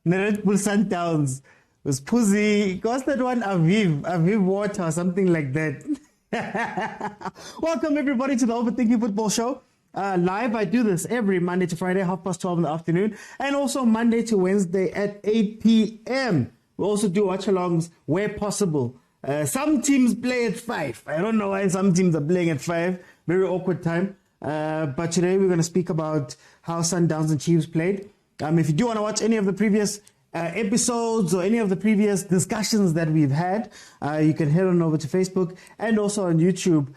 the Red Bull Sundowns. It was Puzi. What's that one? Aviv Water or something like that. Welcome everybody to the Overthinking Football Show. Live, I do this every Monday to Friday, 12:30 in the afternoon, and also Monday to Wednesday at 8 p.m. We also do watch-alongs where possible. Some teams play at 5. I don't know why some teams are playing at 5. Very awkward time. But today we're going to speak about how Sundowns and Chiefs played. If you do want to watch any of the previous episodes or any of the previous discussions that we've had, you can head on over to Facebook and also on YouTube,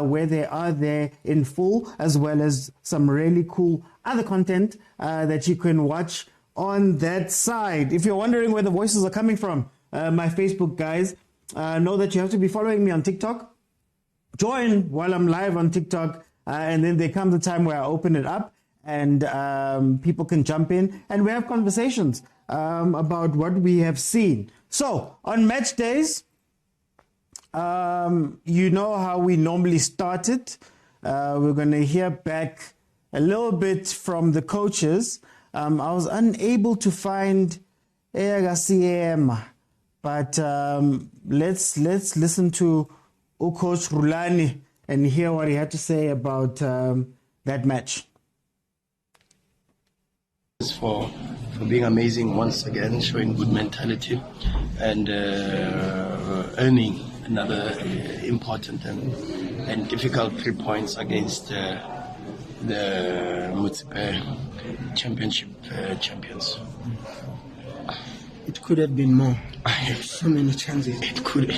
where they are there in full, as well as some really cool other content that you can watch on that side. If you're wondering where the voices are coming from, my Facebook guys, know that you have to be following me on TikTok. Join while I'm live on TikTok, and then there comes a time where I open it up and people can jump in and we have conversations about what we have seen. So on match days, you know how we normally start it. We're going to hear back a little bit from the coaches. I was unable to find Eagasiema, but let's listen to Coach Rulani and hear what he had to say about that match. For being amazing once again, showing good mentality and earning another important and difficult 3 points against the Motsepe championship champions. It could have been more. So many chances. It could.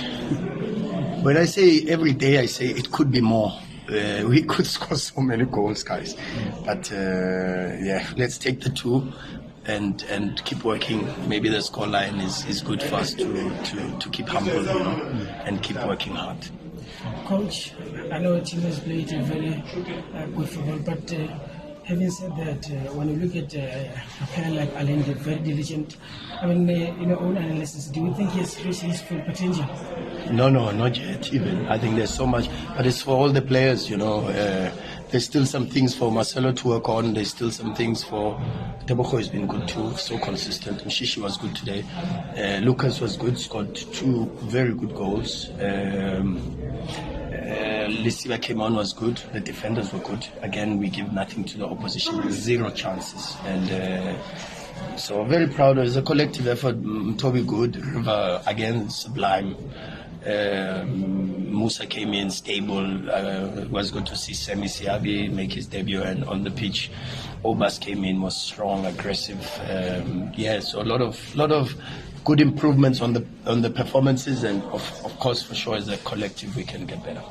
When I say every day, I say it could be more. We could score so many goals, guys. But let's take the 2 and keep working. Maybe the scoreline is good for us to keep humble, and keep working hard. Coach, I know the team has played a very good football, but having said that, when you look at a player like Ahly, they're very diligent. I mean, in your own analysis, do you think he has reached his full potential? No, not yet even. I think there's so much, but it's for all the players, There's still some things for Marcelo to work on. There's still some things for Tebogo has been good too, so consistent. Mshishi was good today. Lucas was good, scored 2 very good goals. Lisiba came on, was good. The defenders were good. Again, we give nothing to the opposition, 0 chances. And so very proud. It's a collective effort. Toby good, River again sublime. Musa came in stable. It was good to see Semi Siabi make his debut and on the pitch. Obas came in, was strong, aggressive. So a lot of good improvements on the performances, and of course, for sure, as a collective, we can get better.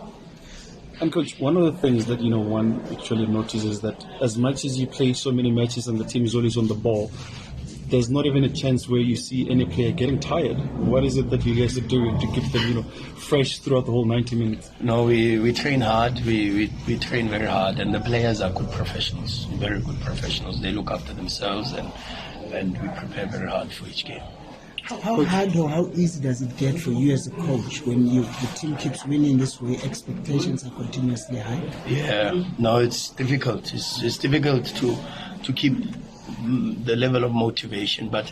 And Coach, one of the things that one actually notices that as much as you play so many matches and the team is always on the ball, there's not even a chance where you see any player getting tired. What is it that you guys are doing to keep them, fresh throughout the whole 90 minutes? No, we train hard. We train very hard, and the players are good professionals, very good professionals. They look after themselves, and we prepare very hard for each game. How hard or how easy does it get for you as a coach when the team keeps winning this way, expectations are continuously high? Yeah, no, it's difficult. It's difficult to keep the level of motivation, but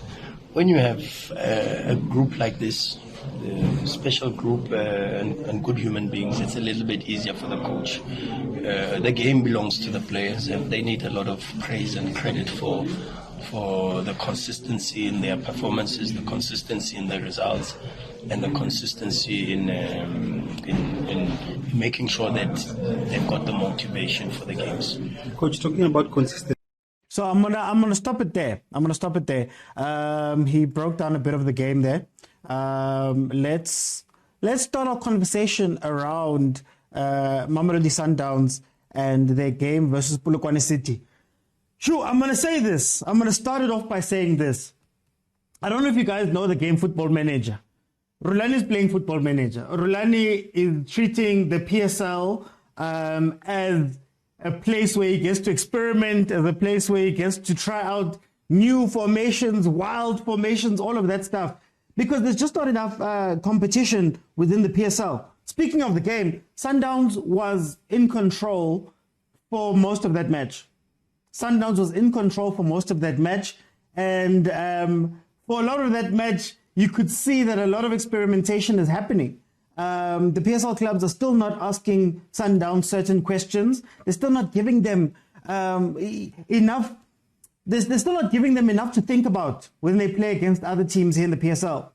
when you have a group like this, a special group and good human beings, it's a little bit easier for the coach. The game belongs to the players, and they need a lot of praise and credit for the consistency in their performances, the consistency in their results, and the consistency in making sure that they've got the motivation for the games. Coach, talking about consistency. So I'm gonna stop it there. He broke down a bit of the game there. Let's start our conversation around Mamelodi Sundowns and their game versus Polokwane City. Sure, I'm gonna say this. I'm gonna start it off by saying this. I don't know if you guys know the game Football Manager. Rulani is playing Football Manager. Rulani is treating the PSL as a place where he gets to experiment, as a place where he gets to try out new formations, wild formations, all of that stuff. Because there's just not enough competition within the PSL. Speaking of the game, Sundowns was in control for most of that match. And for a lot of that match, you could see that a lot of experimentation is happening. The PSL clubs are still not asking Sundowns certain questions. They're still not giving them enough. They're still not giving them enough to think about when they play against other teams here in the PSL.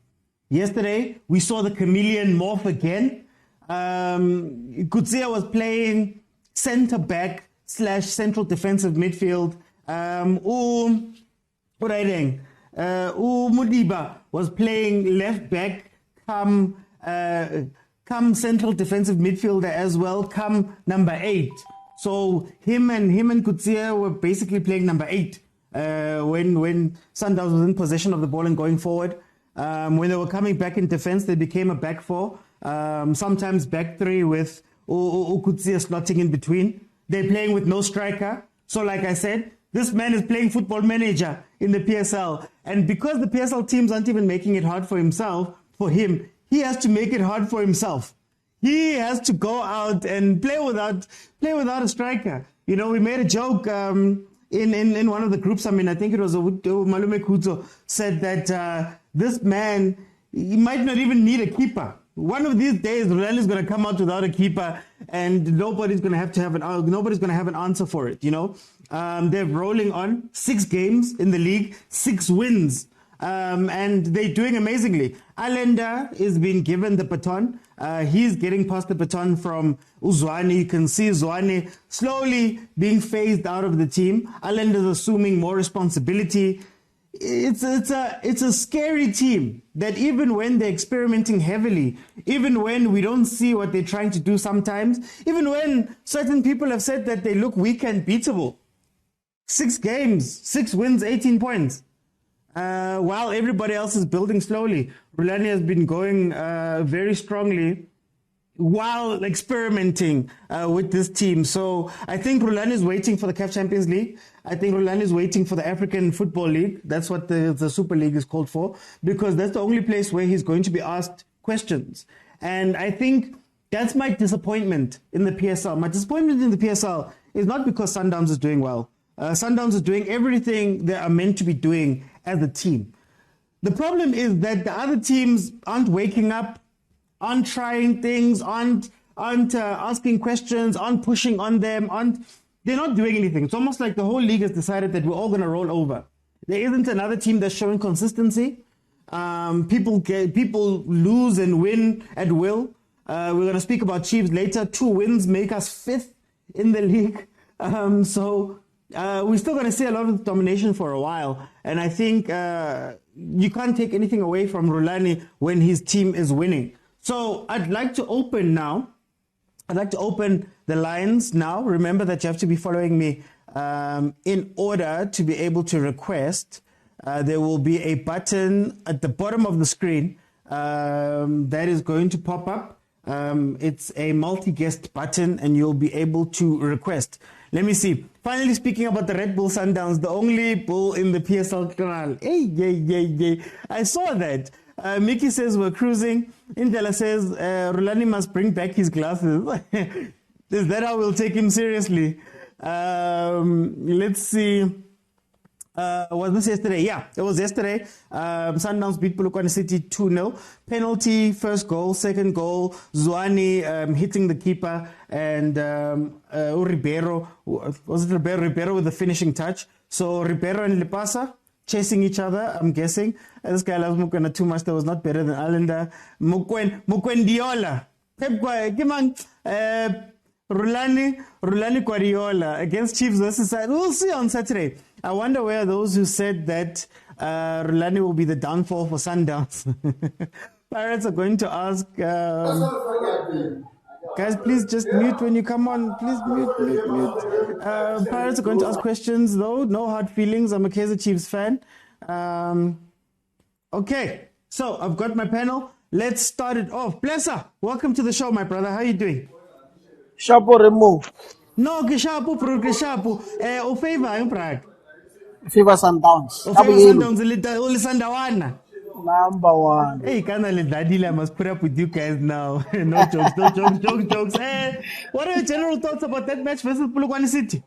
Yesterday, we saw the chameleon morph again. Kutsia was playing centre back / central defensive midfield. Mudiba was playing left back, come central defensive midfielder as well, come number 8. So him and Kutsia were basically playing number 8 when Sundowns was in possession of the ball and going forward. When they were coming back in defense, they became a back 4, sometimes back 3 with Kutsia slotting in between. They're playing with no striker. So like I said, this man is playing football manager in the PSL. And because the PSL teams aren't even making it hard for him, he has to make it hard for himself. He has to go out and play without a striker. You know, we made a joke in one of the groups. I mean, I think it was Malume Kuzo said that this man, he might not even need a keeper. One of these days, Rulani is going to come out without a keeper, and nobody's going to have an answer for it. You know, they're rolling on 6 games in the league, 6 wins, and they're doing amazingly. Allender is being given the baton. He's getting past the baton from Uzwane. You can see Uzwane slowly being phased out of the team. Allender's assuming more responsibility. It's a scary team that even when they're experimenting heavily, even when we don't see what they're trying to do sometimes, even when certain people have said that they look weak and beatable, 6 games, 6 wins, 18 points. While everybody else is building slowly, Rulani has been going very strongly while experimenting with this team. So I think Rulani is waiting for the CAF Champions League. I think Rulani is waiting for the African Football League. That's what the Super League is called for, because that's the only place where he's going to be asked questions. And I think that's my disappointment in the PSL. My disappointment in the PSL is not because Sundowns is doing well. Sundowns is doing everything they are meant to be doing as a team. The problem is that the other teams aren't waking up, aren't trying things, aren't asking questions, aren't pushing on them, they're not doing anything. It's almost like the whole league has decided that we're all going to roll over. There isn't another team that's showing consistency. People lose and win at will. We're going to speak about Chiefs later. 2 wins make us 5th in the league. We're still going to see a lot of domination for a while. And I think you can't take anything away from Rulani when his team is winning. So I'd like to open now. I'd like to open the lines now. Remember that you have to be following me in order to be able to request. There will be a button at the bottom of the screen that is going to pop up. It's a multi-guest button, and you'll be able to request. Let me see. Finally, speaking about the Red Bull Sundowns, the only bull in the PSL canal. Hey. I saw that. Mickey says we're cruising. Indela says Rulani must bring back his glasses. Is that how we'll take him seriously? Let's see. Was this yesterday? Yeah, it was yesterday. Sundowns beat Polokwane City 2-0. Penalty, first goal, second goal. Zwane hitting the keeper, and Ribeiro, was it Ribeiro? Ribeiro with the finishing touch. So Ribeiro and Lepasa chasing each other, I'm guessing. This guy loves Mokwena too much. That was not better than Allender. Mokwendiola. Come on. Rulani Guardiola against Chiefs versus Side. We'll see on Saturday. I wonder where those who said that Rulani will be the downfall for Sundowns. Pirates are going to ask... guys, please just mute when you come on. Please mute. Pirates are going to ask questions, though. No hard feelings. I'm a Kaizer Chiefs fan. Okay, so I've got my panel. Let's start it off. Blesser, welcome to the show, my brother. How are you doing? Shapo Remo. No, Geshapu, Geshapu. O favor, I'm Prague. Fever Sundowns. O favor Sundowns, only Sundawana. Number 1. Hey, Daddy, I must put up with you guys now. No jokes. Hey, what are your general thoughts about that match versus Polokwane City?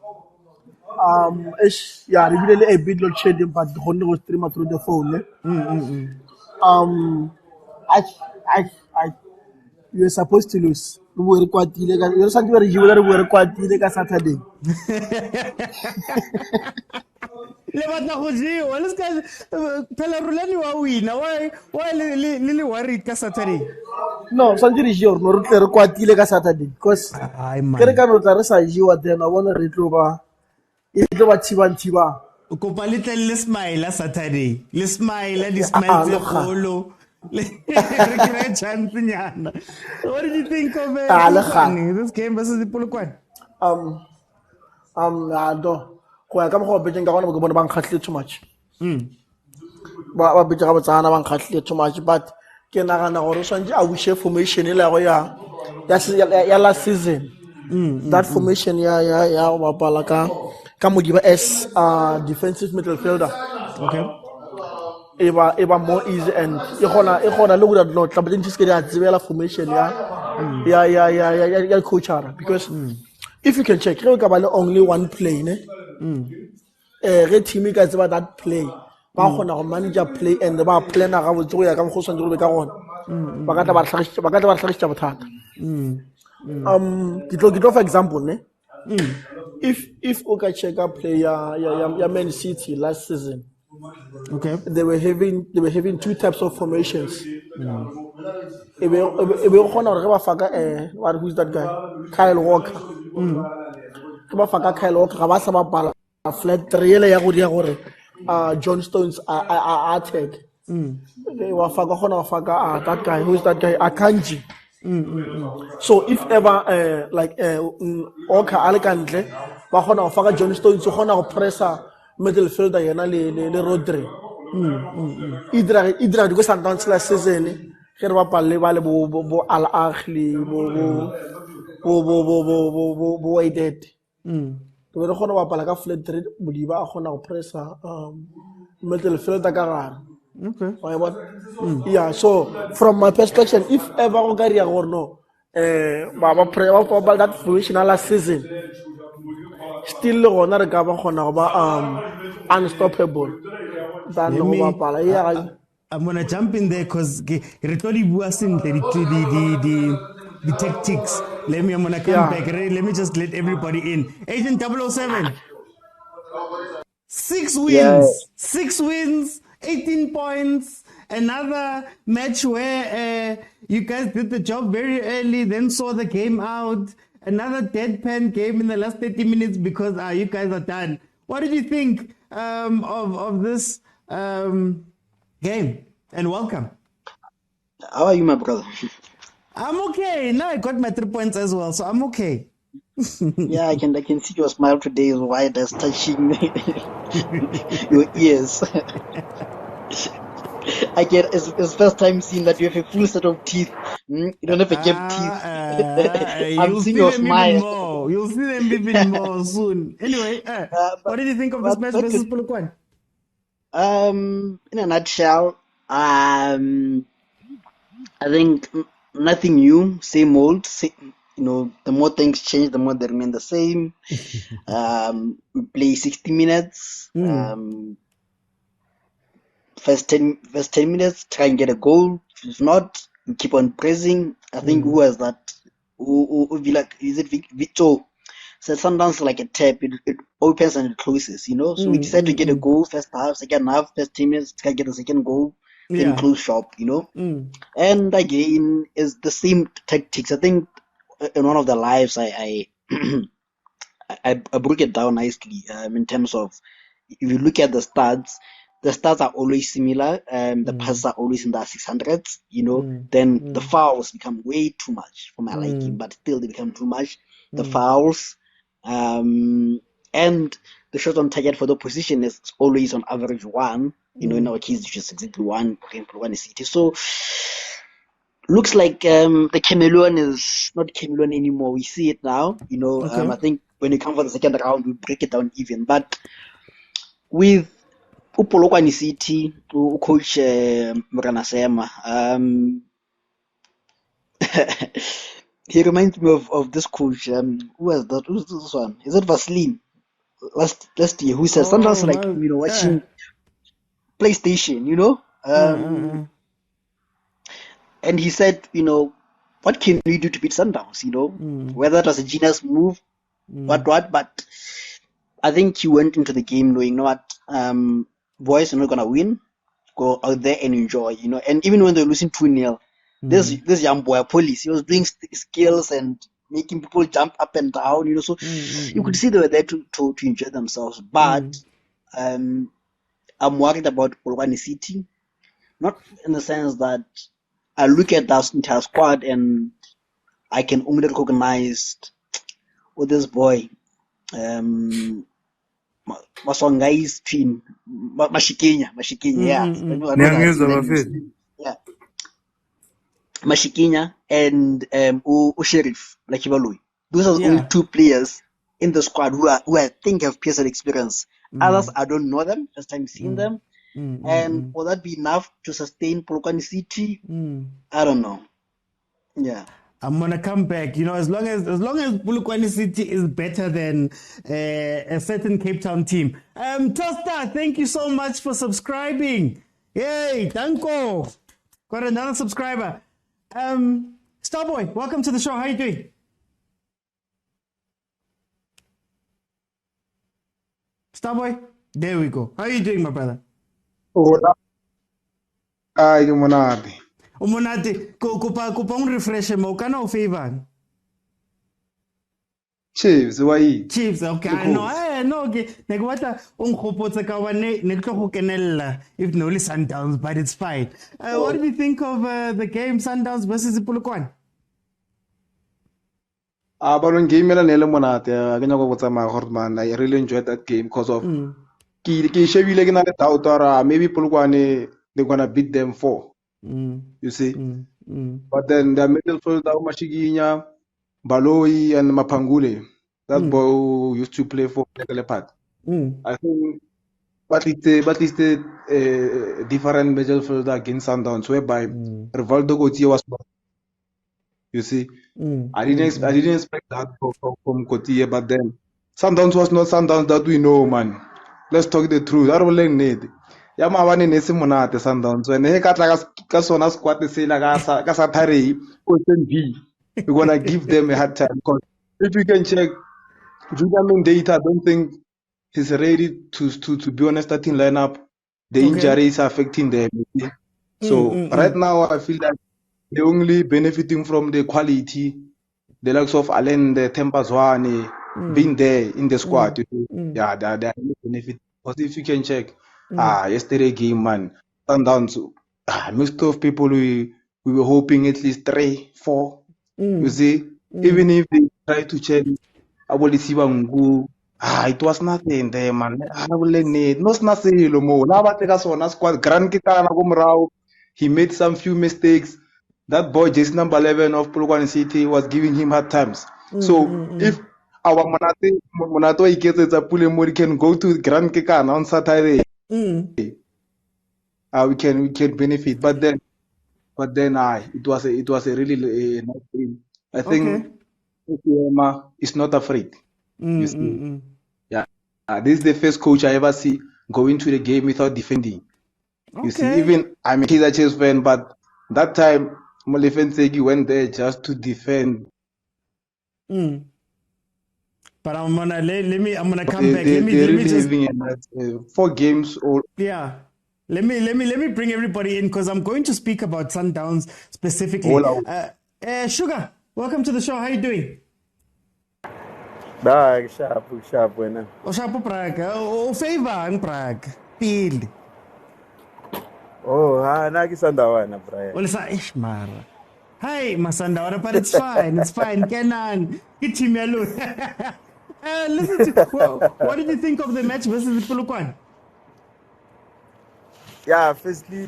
yeah, really a bit load shedding, but the Honda streamer through the phone. I, I, you're supposed to lose. You're something where you were quite Saturday. Le batla go jewa le ska phela Rulani wa wina why le worried ka Saturday. No, something is your no quite Saturday because Ai man. Kereka no tla re sa jewa then I want to retro e tlo ba thiba. O kopa le tle le smile Saturday. Le smile di smile tse golo. Le re kry chance nyana. What did you think of this game versus the Polokwane? I don't. Go ya ka mo go betting ka gona go bona bang khatle too much. Ba betting ka botsana bang khatle too much but ke nagana gore swantse a wish formation ile go ya last season. That formation ya ba pala ka Modiba as defensive midfielder. Okay. Eba more easy and e gona le go da no tla betting ke ya tsebela formation ya coach because if you can check re ka ba le only one play ne re team ka tseba that play ba gona go manager play and ba planner ga botse go ya ka go swantse go be ka gona ba ka tla ba tlhagisetsa bothata ke tlo for example ne if o ka check a play ya Man City last season. Okay. They were having two types of formations. Who's that guy? Kyle Walker. Kyle Walker. Flat three John Stones attack. That guy. Who's that guy? Akanji. So if ever Walker Alicante, John Stones pressure midfielder yana le Rodri. Idra di go Sundowns la season ge re bapale ba le bo Ahly bo Wydad. Re re gona bapala ka flat 3 Modiba a gona go pressa midfielder ka gare. Okay. Yeah, so from my perspective, if ever go ka ria gore no that formation last season still gona re ka ba gona go ba unstoppable. I'm gonna jump in there because re tlo di bua sentle the tactics. I'm gonna come back. Let me just let everybody in. Agent 007. 6 wins. Yeah. 6 wins, 18 points. Another match where you guys did the job very early, then saw the game out. Another deadpan game in the last 30 minutes because you guys are done. What did you think of this game? And welcome. How are you, my brother? I'm okay. Now I got my 3 points as well, so I'm okay. Yeah, I can see your smile today is wide as touching your ears. It's first time seeing that you have a full set of teeth. You don't have a gap teeth. I'm seeing your smile. You'll see them even more soon. Anyway, what did you think of this match versus Polokwane? In a nutshell, I think nothing new, same old. The more things change, the more they remain the same. We play 60 minutes. First 10 minutes, try and get a goal. If not, we keep on pressing. I think who was that? Is it Pitso? So sometimes like a tap, it opens and it closes, So we decided to get a goal first half, second half, first 10 minutes, try to get a second goal, then close shop, And again, it's the same tactics. I think in one of the lives, I broke it down nicely in terms of if you look at the stats are always similar. The passes are always in the 600s, Then the fouls become way too much for my liking, but still they become too much. The fouls, and the shot on target for the opposition is always on average 1. In our case, it's just exactly 1 in Polokwane City. So looks like the chameleon is not chameleon anymore. We see it now. Okay. I think when you come for the second round, we break it down even. But with Polokwane City, coach Mokwena, he reminds me of this coach. Who was that? Who's this one? Is it Vaseline? last year who said Sundowns like watching PlayStation, and he said, what can we do to beat Sundowns? Whether it was a genius move, what, but I think he went into the game knowing, boys are not gonna win. Go out there and enjoy, And even when they're losing 2-0, this young boy, Police, he was doing skills and making people jump up and down, So you could see they were there to enjoy themselves. But I'm worried about Polokwane City, not in the sense that I look at that entire squad and I can only recognize this boy, Maswangai's team, Mashikenya, yeah, Mashikenya and Sheriff, like Ibaloi. Those are the only 2 players in the squad who I think have PSL experience. Others, I don't know them, first time seeing them. And will that be enough to sustain Polokwane City? I don't know. Yeah. I'm gonna come back. As long as Polokwane City is better than a certain Cape Town team. Tosta, thank you so much for subscribing. Yay, danko. Got another subscriber. Starboy, welcome to the show. How are you doing? Starboy, there we go. How are you doing, my brother? Ay, ke monate. O monate, kopa un refresh mo kana o favor. Chiefs, why? Chiefs, okay. No, okay. Ne go batla o nkgopotse ka bane ne ke tlo go kenella if no only Sundowns, but it's fine. What do you think of the game Sundowns versus Polokwane? But game la ne le monate. Ke nyaka go tsamaya gore man, I really enjoyed that game because of ke shebile ke na le doubt or maybe Polokwane they're gonna beat them 4. You see, but then the midfielder Mashiginya, Baloi and Mapangule, that boy who used to play for Leopard. I think, but it's a different midfielder against Sundowns, whereby Rivaldo Gauthier was not. You see, I didn't expect that from Gauthier, but then Sundowns was not Sundowns that we know, man. Let's talk the truth. I don't need. Ya mabane ne se monate Sundowns when he ka tla ka sona squad se la ka sa thare question B, we're gonna give them a hard time because if you can check Jordaan data, I don't think he's ready to be on a starting lineup. The injuries are affecting them. So right now I feel like they're only benefiting from the quality, the likes of Allen, the Tempazwane being there in the squad. Yeah, they are benefiting. But if you can check yesterday game, man, Sundowns, most of people we were hoping at least 3-4. You see, even if they try to check Abolisibangu, it was nothing there, man. He made some few mistakes. That boy, Jason number 11 of Polokwane City, was giving him hard times. So if our Monato gets a Pulemori can go to Grand Kikan on Saturday, we can benefit. But then it was a really nice game. I think Okiema is not afraid. You see, yeah. This is the first coach I ever see go into the game without defending. You see, even I'm a Kaizer Chiefs fan, but that time molefi ntseki went there just to defend. But I'm gonna come back. Let me just 4 games or Let me bring everybody in because I'm going to speak about Sundowns specifically. Sugar, welcome to the show. How are you doing? Sharp wena. O sharp Prague. O favor ang Prague. Pil. Oh, na ke Sundawana, Brian. Well, it's mara. Hi, Masandawana, but it's fine. It's fine. Kenan, get him alone. Listen to what did you think of the match versus Polokwane? Yeah, firstly,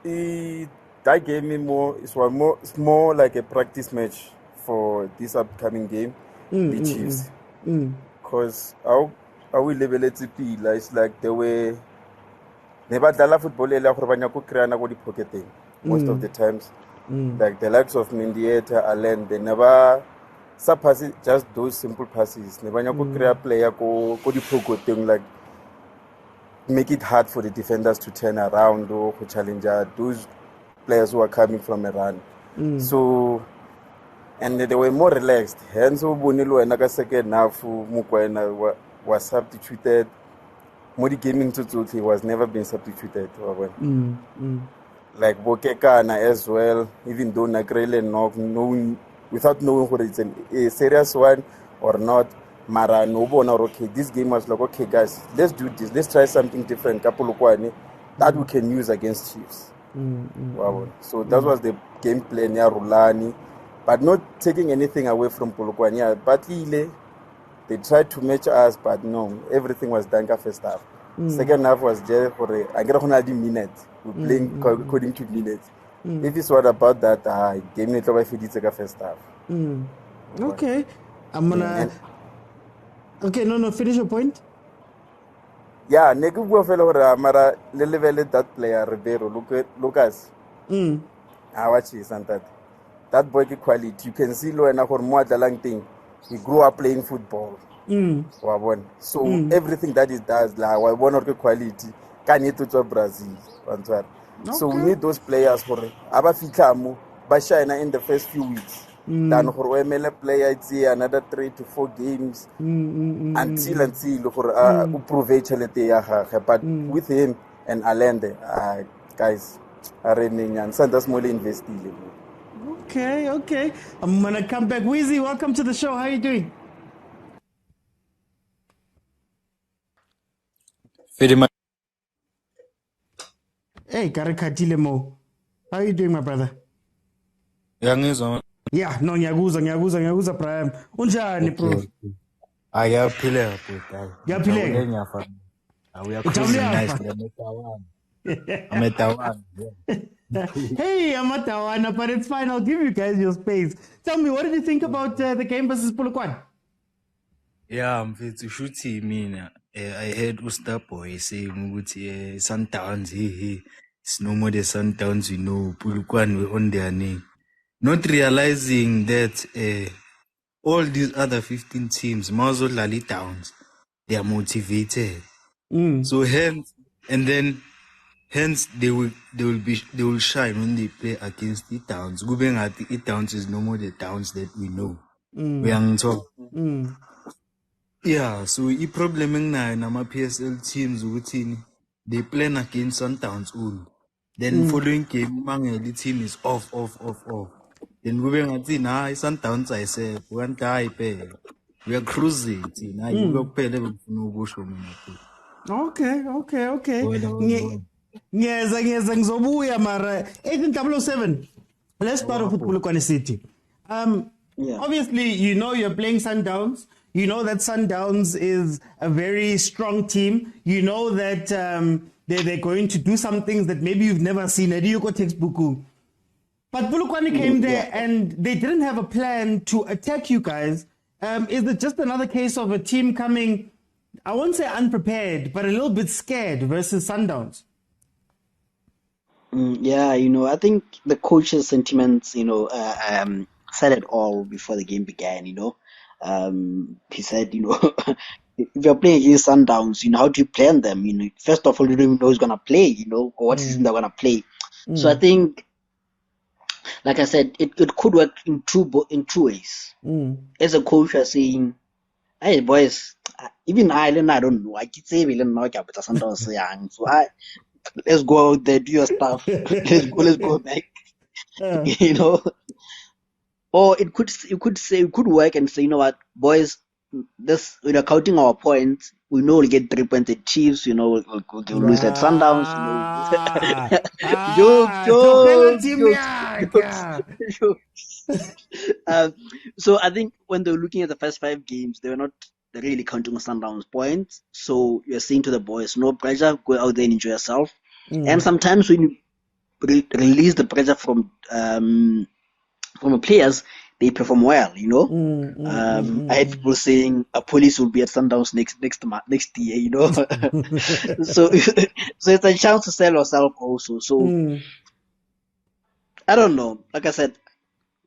that gave me it's more like a practice match for this upcoming game, the Chiefs. Because how we level it to be, it's like the way never dala football most of the times. Like the likes of Mendieta, Allen, they never Some passes, just those simple passes. Nebanya ko create player ko di thing like make it hard for the defenders to turn around or to challenge those players who are coming from a run. So, and they were more relaxed. Hence, Bonilo and Naga second half, Mokwena was substituted. Modi gaming to he was never been substituted. Like Bokekana as well, even though Nagrele knowing without knowing whether it's a serious one or not. Mara Nobo or okay, this game was like, okay guys, let's do this, let's try something different, Polokwane, that we can use against Chiefs. Wow. So that was the game plan near Rulani, but not taking anything away from Polokwane. But they tried to match us, but no, everything was done first half. Second half was just for I get 100 minutes. We're playing according to minutes. If it's what about that, game it over first half. Okay. I'm gonna okay, no, finish your point. Yeah, Negu fellow Mara level that player Ribeiro, Lucas. I watch his and that boy quality. You can see low and more the long thing. He grew up playing football. So everything that he does, like one of the quality, Khanye to Brazil. So we need those players for Abafikamu, Bashina in the first few weeks. Then for ML player, it's another 3 to 4 games until for prove but with him and Allende, guys are running and Santa Small investing. Okay. I'm gonna come back. Weezy, welcome to the show. How are you doing? Very much. Hey, Karakatile Mo. How are you doing, my brother? Yeah, no, ngiyakuza Prime. Unjani, bro? Ayaphile Yaphile. We are cruising nicely. Ametawan. Hey, Amatawana, but it's fine. I'll give you guys your space. Tell me, what did you think about the game versus Polokwane? Yeah, mfethu shuthi mina I heard Ustaboy saying ukuthi Sundowns it's no more the Sundowns we know, Polokwane we on their name. Not realizing that all these other 15 teams, Mazo Lali Towns, they are motivated. So hence they will shine when they play against the Towns. Going at the Towns is no more the Towns that we know. We are talk. Yeah, so the problem now in our PSL teams they play against Sundowns all. Then following game, the team is off. Then we are at Sundowns I say one time we are cruising. You go pay level for no bush. Okay. Ngiyeza ngizobuya mara 18007. Let's start off with Polokwane City. Obviously, you know you're playing Sundowns. You know that Sundowns is a very strong team. You know that they're going to do some things that maybe you've never seen. Ediyuko textbook. But Polokwane came there and they didn't have a plan to attack you guys. Is it just another case of a team coming, I won't say unprepared, but a little bit scared versus Sundowns? Yeah, I think the coach's sentiments, said it all before the game began, He said, if you're playing against Sundowns, how do you plan them? First of all, you don't even know who's going to play, or what season they're going to play. So I think, like I said, it could work in two ways. As a coach, you're saying, hey, boys, even Ireland, I don't know. I keep saying, Sundowns young. So let's go out there, do your stuff. Let's go back. Or you could work and say, you know what, boys, this counting our points, we know we'll get 3 points at Chiefs, we'll lose at Sundowns, So I think when they were looking at the first 5 games, they were not really counting on Sundowns points. So you're saying to the boys, no pressure, go out there and enjoy yourself. And sometimes when you release the pressure from the players, they perform well, I had people saying a police will be at Sundowns next year, so it's a chance to sell yourself also. So I don't know. Like I said,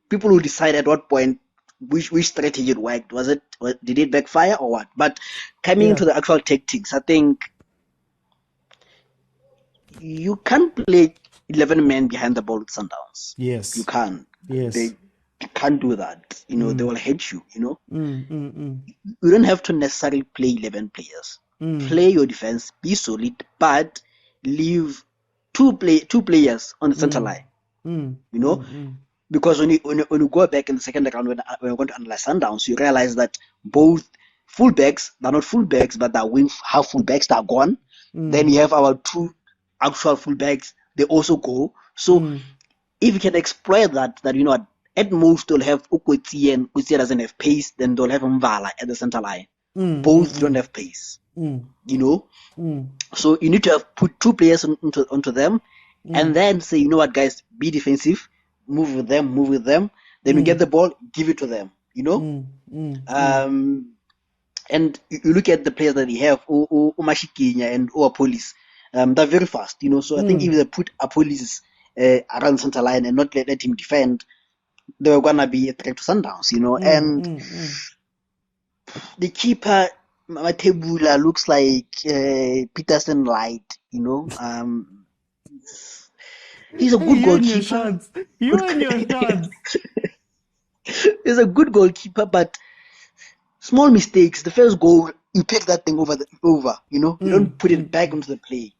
people will decide at what point which strategy worked. Did it backfire or what? But coming to the actual tactics, I think you can't play 11 men behind the ball with Sundowns. Yes. You can't. Yes. They can't do that. They will hate you, You don't have to necessarily play 11 players. Play your defense, be solid, but leave two players on the center line. Because when you go back in the second round, when we're going to analyze Sundowns, you realize that both fullbacks, they're not fullbacks, but they're half fullbacks, they're gone. Then you have our two actual fullbacks, they also go. So if you can exploit that at most they'll have Ukwetsi, and Ukwetsi doesn't have pace, then they'll have Mvala at the center line. Both don't have pace. So you need to have put two players onto them, and then say, guys, be defensive, move with them. Then you get the ball, give it to them. And you look at the players that they have, Umashikinya and Police. They're very fast, So I think if they put Police around center line and not let him defend, they were gonna be a threat to Sundowns, And the keeper, Matebula, looks like Peterson light, He's a good goalkeeper. You and your shots. He's a good goalkeeper, but small mistakes. The first goal, you take that thing over. You don't put it back into the play.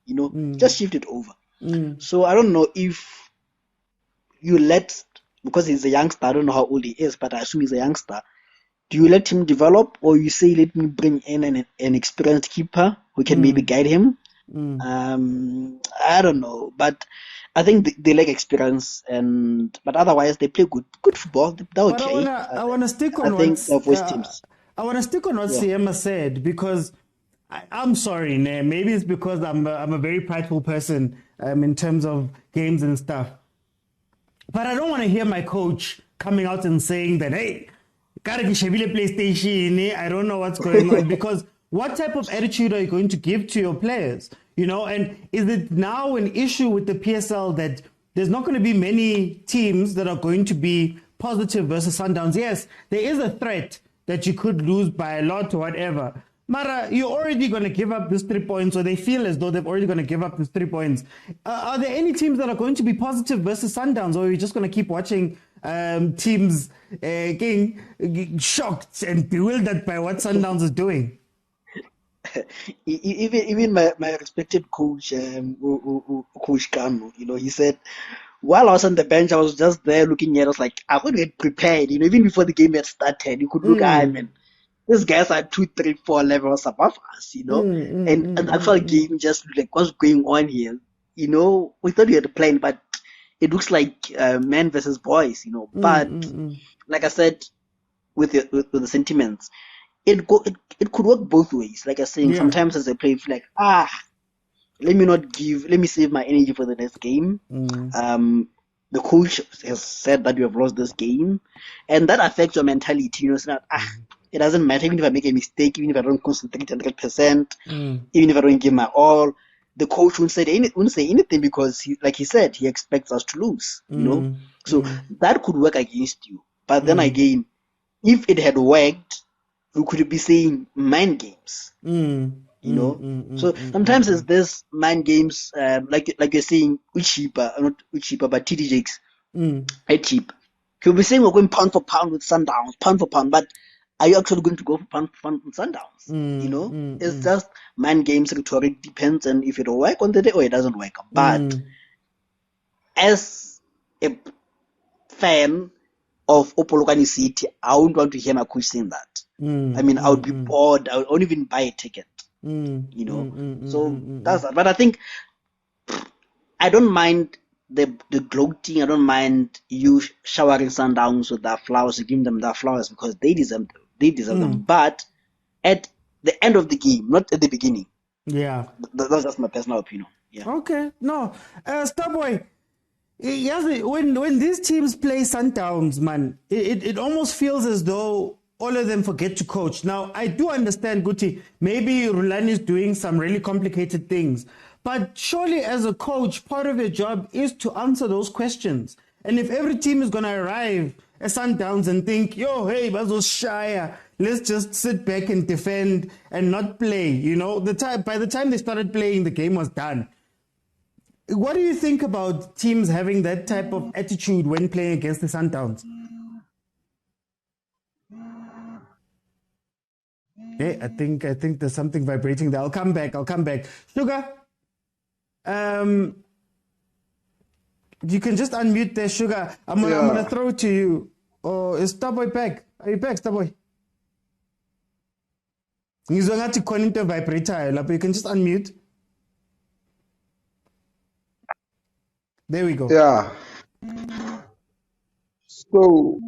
Just shift it over. So I don't know if you because he's a youngster. I don't know how old he is, but I assume he's a youngster. Do you let him develop, or you say let me bring in an experienced keeper who can maybe guide him? I don't know, but I think they lack experience, but otherwise they play good football. They're okay. I want to stick on what Siema said, because I'm sorry, maybe it's because I'm a very prideful person in terms of games and stuff. But I don't want to hear my coach coming out and saying that, hey, PlayStation, I don't know what's going on, because what type of attitude are you going to give to your players? And is it now an issue with the PSL that there's not going to be many teams that are going to be positive versus Sundowns? Yes, there is a threat that you could lose by a lot or whatever. Mara, you're already going to give up these 3 points, or they feel as though they're already going to give up these 3 points. Are there any teams that are going to be positive versus Sundowns, or are you just going to keep watching teams getting shocked and bewildered by what Sundowns is doing? Even my respected coach, Coach Kanu, he said, while I was on the bench, I was just there looking at us like, I would get prepared, even before the game had started. You could look at him, these guys are 2, 3, 4 levels above us, and the actual game just like, what's going on here? We thought we had a plan, but it looks like men versus boys, but like I said, with the sentiments, it could work both ways. Like I was saying, sometimes as a player, you feel like, let me save my energy for the next game. The coach has said that you have lost this game, and that affects your mentality. It's not, it doesn't matter even if I make a mistake, even if I don't concentrate 100%, even if I don't give my all. The coach won't say anything because, like he said, he expects us to lose. So that could work against you. But then again, if it had worked, we could be saying mind games. So sometimes it's this mind games, like you're saying, not cheaper, but TDJs, cheap. You'll be saying we're going pound for pound with Sundowns, pound for pound, but are you actually going to go for pound for pound with Sundowns? It's just mind games, rhetoric, depends on if it'll work on the day or it doesn't work. But as a fan of Polokwane City, I wouldn't want to hear my coach saying that. I would be bored. I won't even buy a ticket. So that's that. But I think I don't mind the gloating. I don't mind you showering Sundowns with their flowers, giving them their flowers, because they deserve them. But at the end of the game, not at the beginning. Yeah, that's just my personal opinion. Yeah. Okay. No, Starboy. Yes, when these teams play Sundowns, man, it almost feels as though all of them forget to coach. Now, I do understand, Guti, maybe Rulani is doing some really complicated things, but surely as a coach, part of your job is to answer those questions. And if every team is going to arrive a Sundowns and think, yo, hey, Shire, let's just sit back and defend and not play. You know, by the time they started playing, the game was done. What do you think about teams having that type of attitude when playing against the Sundowns? Okay, I think there's something vibrating there. I'll come back. Sugar, you can just unmute there, Sugar. I'm gonna throw it to you. Oh, is Starboy back? Are you back, Starboy? Ngizwa ngathi khona into vibrator lapho. You can just unmute. There we go. Yeah. So,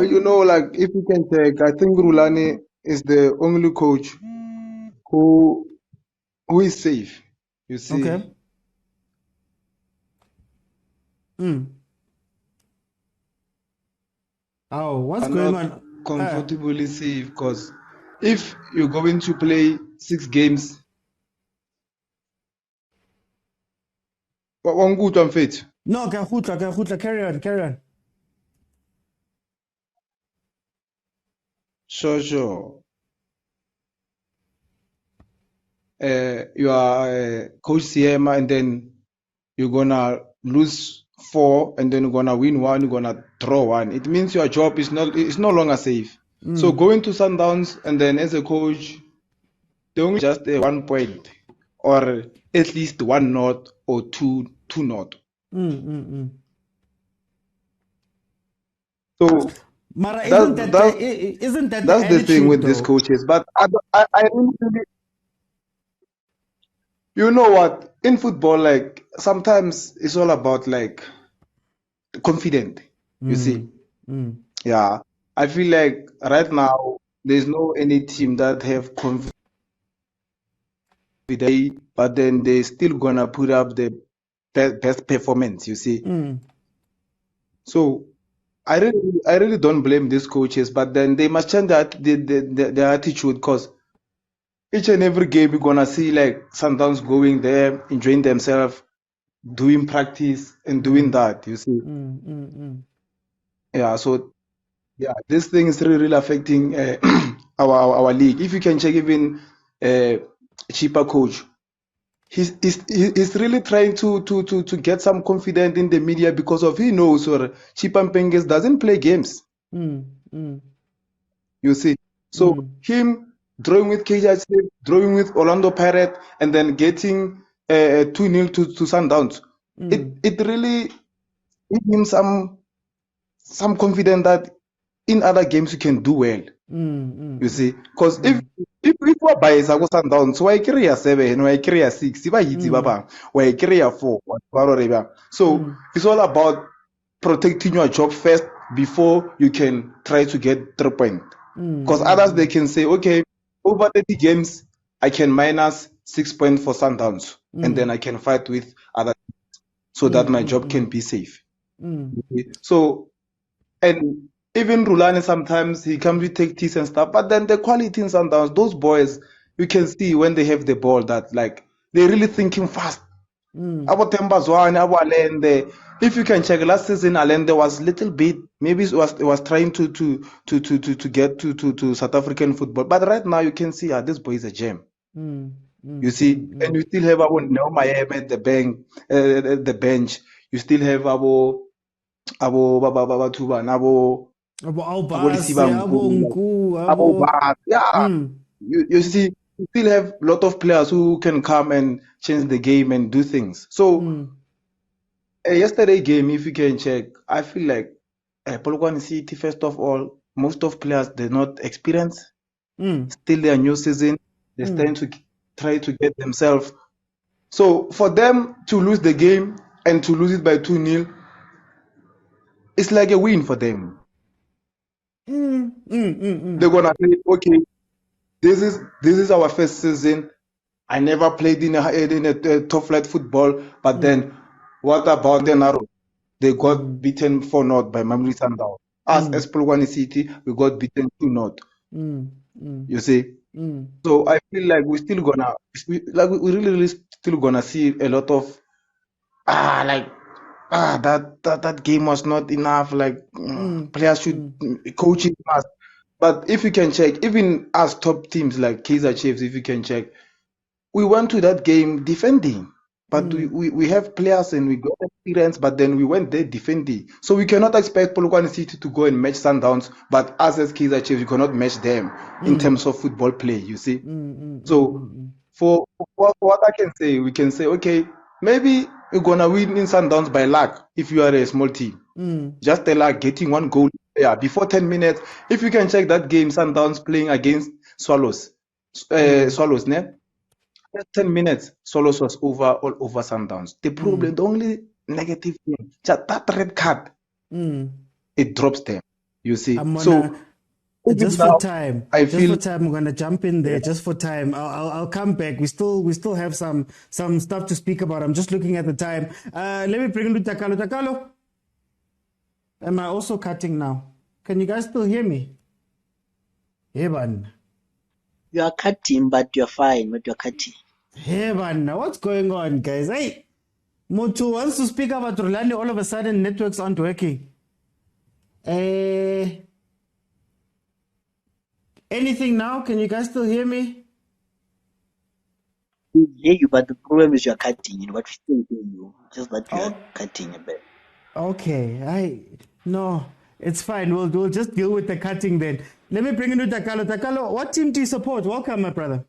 you know, like if you can take, I think Rulani is the only coach who is safe. You see. Okay. Oh, what's going on? Comfortably safe, because if you're going to play 6 games, one good one fit. No, carry on. Sure. You are Coach Siema, and then you're gonna lose 4, and then you're gonna win 1, you're gonna draw 1. It means your job is no longer safe. So going to Sundowns, and then as a coach, they only just 1 point, or at least 1 not or 2 not. So Mara, isn't that that's the thing with these coaches. But I really, you know what, in football, like sometimes it's all about like confident. You see, yeah. I feel like right now there's no any team that have confidence, but then they still gonna put up the best performance. You see, so I really don't blame these coaches, but then they must change their attitude, because each and every game you're gonna see like Sundowns going there, enjoying themselves, doing practice and doing that. You see, yeah. So yeah, this thing is really affecting our league. If you can check even cheaper coach, he's really trying to get some confidence in the media, because of he knows or Chipa Mpenges doesn't play games. You see, so him drawing with Kaizer, drawing with Orlando Pirates, and then getting 2-0 to Sundowns, it really gives him some confidence that in other games you can do well. You see, because if we buy Sundowns, why carry 7, why carry 6, why carry 4, so it's all about protecting your job first before you can try to get 3 points. Because others, they can say, okay, over 30 games I can minus 6 points for Sundowns, and then I can fight with other teams so that my job can be safe. So, and even Rulani, sometimes he comes with tactics and stuff, but then the quality in Sundowns, those boys, you can see when they have the ball that like they're really thinking fast. If you can check last season, Allende was little bit, maybe it was trying to get to South African football, but right now you can see this boy is a gem. You see, and you still have our Miami at the bench. You still have our you see, you still have a lot of players who can come and change the game and do things. So yesterday game, if you can check, I feel like Polokwane City, first of all, most of players, they're not experienced. Still their new season, they're starting to try to get themselves. So for them to lose the game and to lose it by 2-0, it's like a win for them. They're gonna say, okay, this is our first season. I never played in a top flight football, but then what about Denaro? They got beaten 4-0 by Mamelodi Sundowns. Us as Polokwane City, we got beaten 2-0. You see, so I feel like we really still gonna see a lot of like that game was not enough. Like players should, coaching must. But if you can check, even as top teams like Kaizer Chiefs, if you can check, we went to that game defending. But we have players and we got experience, but then we went there defending. So we cannot expect Polokwane City to go and match Sundowns, but us as Kaizer Chiefs, we cannot match them in terms of football play, you see. So for what I can say, we can say, okay, maybe we're gonna win in Sundowns by luck if you are a small team. Just a luck getting one goal before 10 minutes. If you can check that game, Sundowns playing against Swallows, Swallows, ne? 10 minutes, Swallows was all over Sundowns. The problem, the only negative thing, just that red card, it drops them. You see, just for time. For time, I'm gonna jump in there. Just for time, I'll come back. We still have some stuff to speak about. I'm just looking at the time. Let me bring in Takalo. Takalo, am I also cutting now? Can you guys still hear me? Hey, man. You are cutting, but you're fine. But you're cutting. Hey, man. What's going on, guys? Hey, Motu wants to speak about Rulani. All of a sudden, networks aren't working. Anything now? Can you guys still hear me? We hear you, but the problem is you're cutting. But we still hear you. Just that you're cutting a bit. Okay. No, it's fine. We'll just deal with the cutting then. Let me bring in Takalo. Takalo, what team do you support? Welcome, my brother.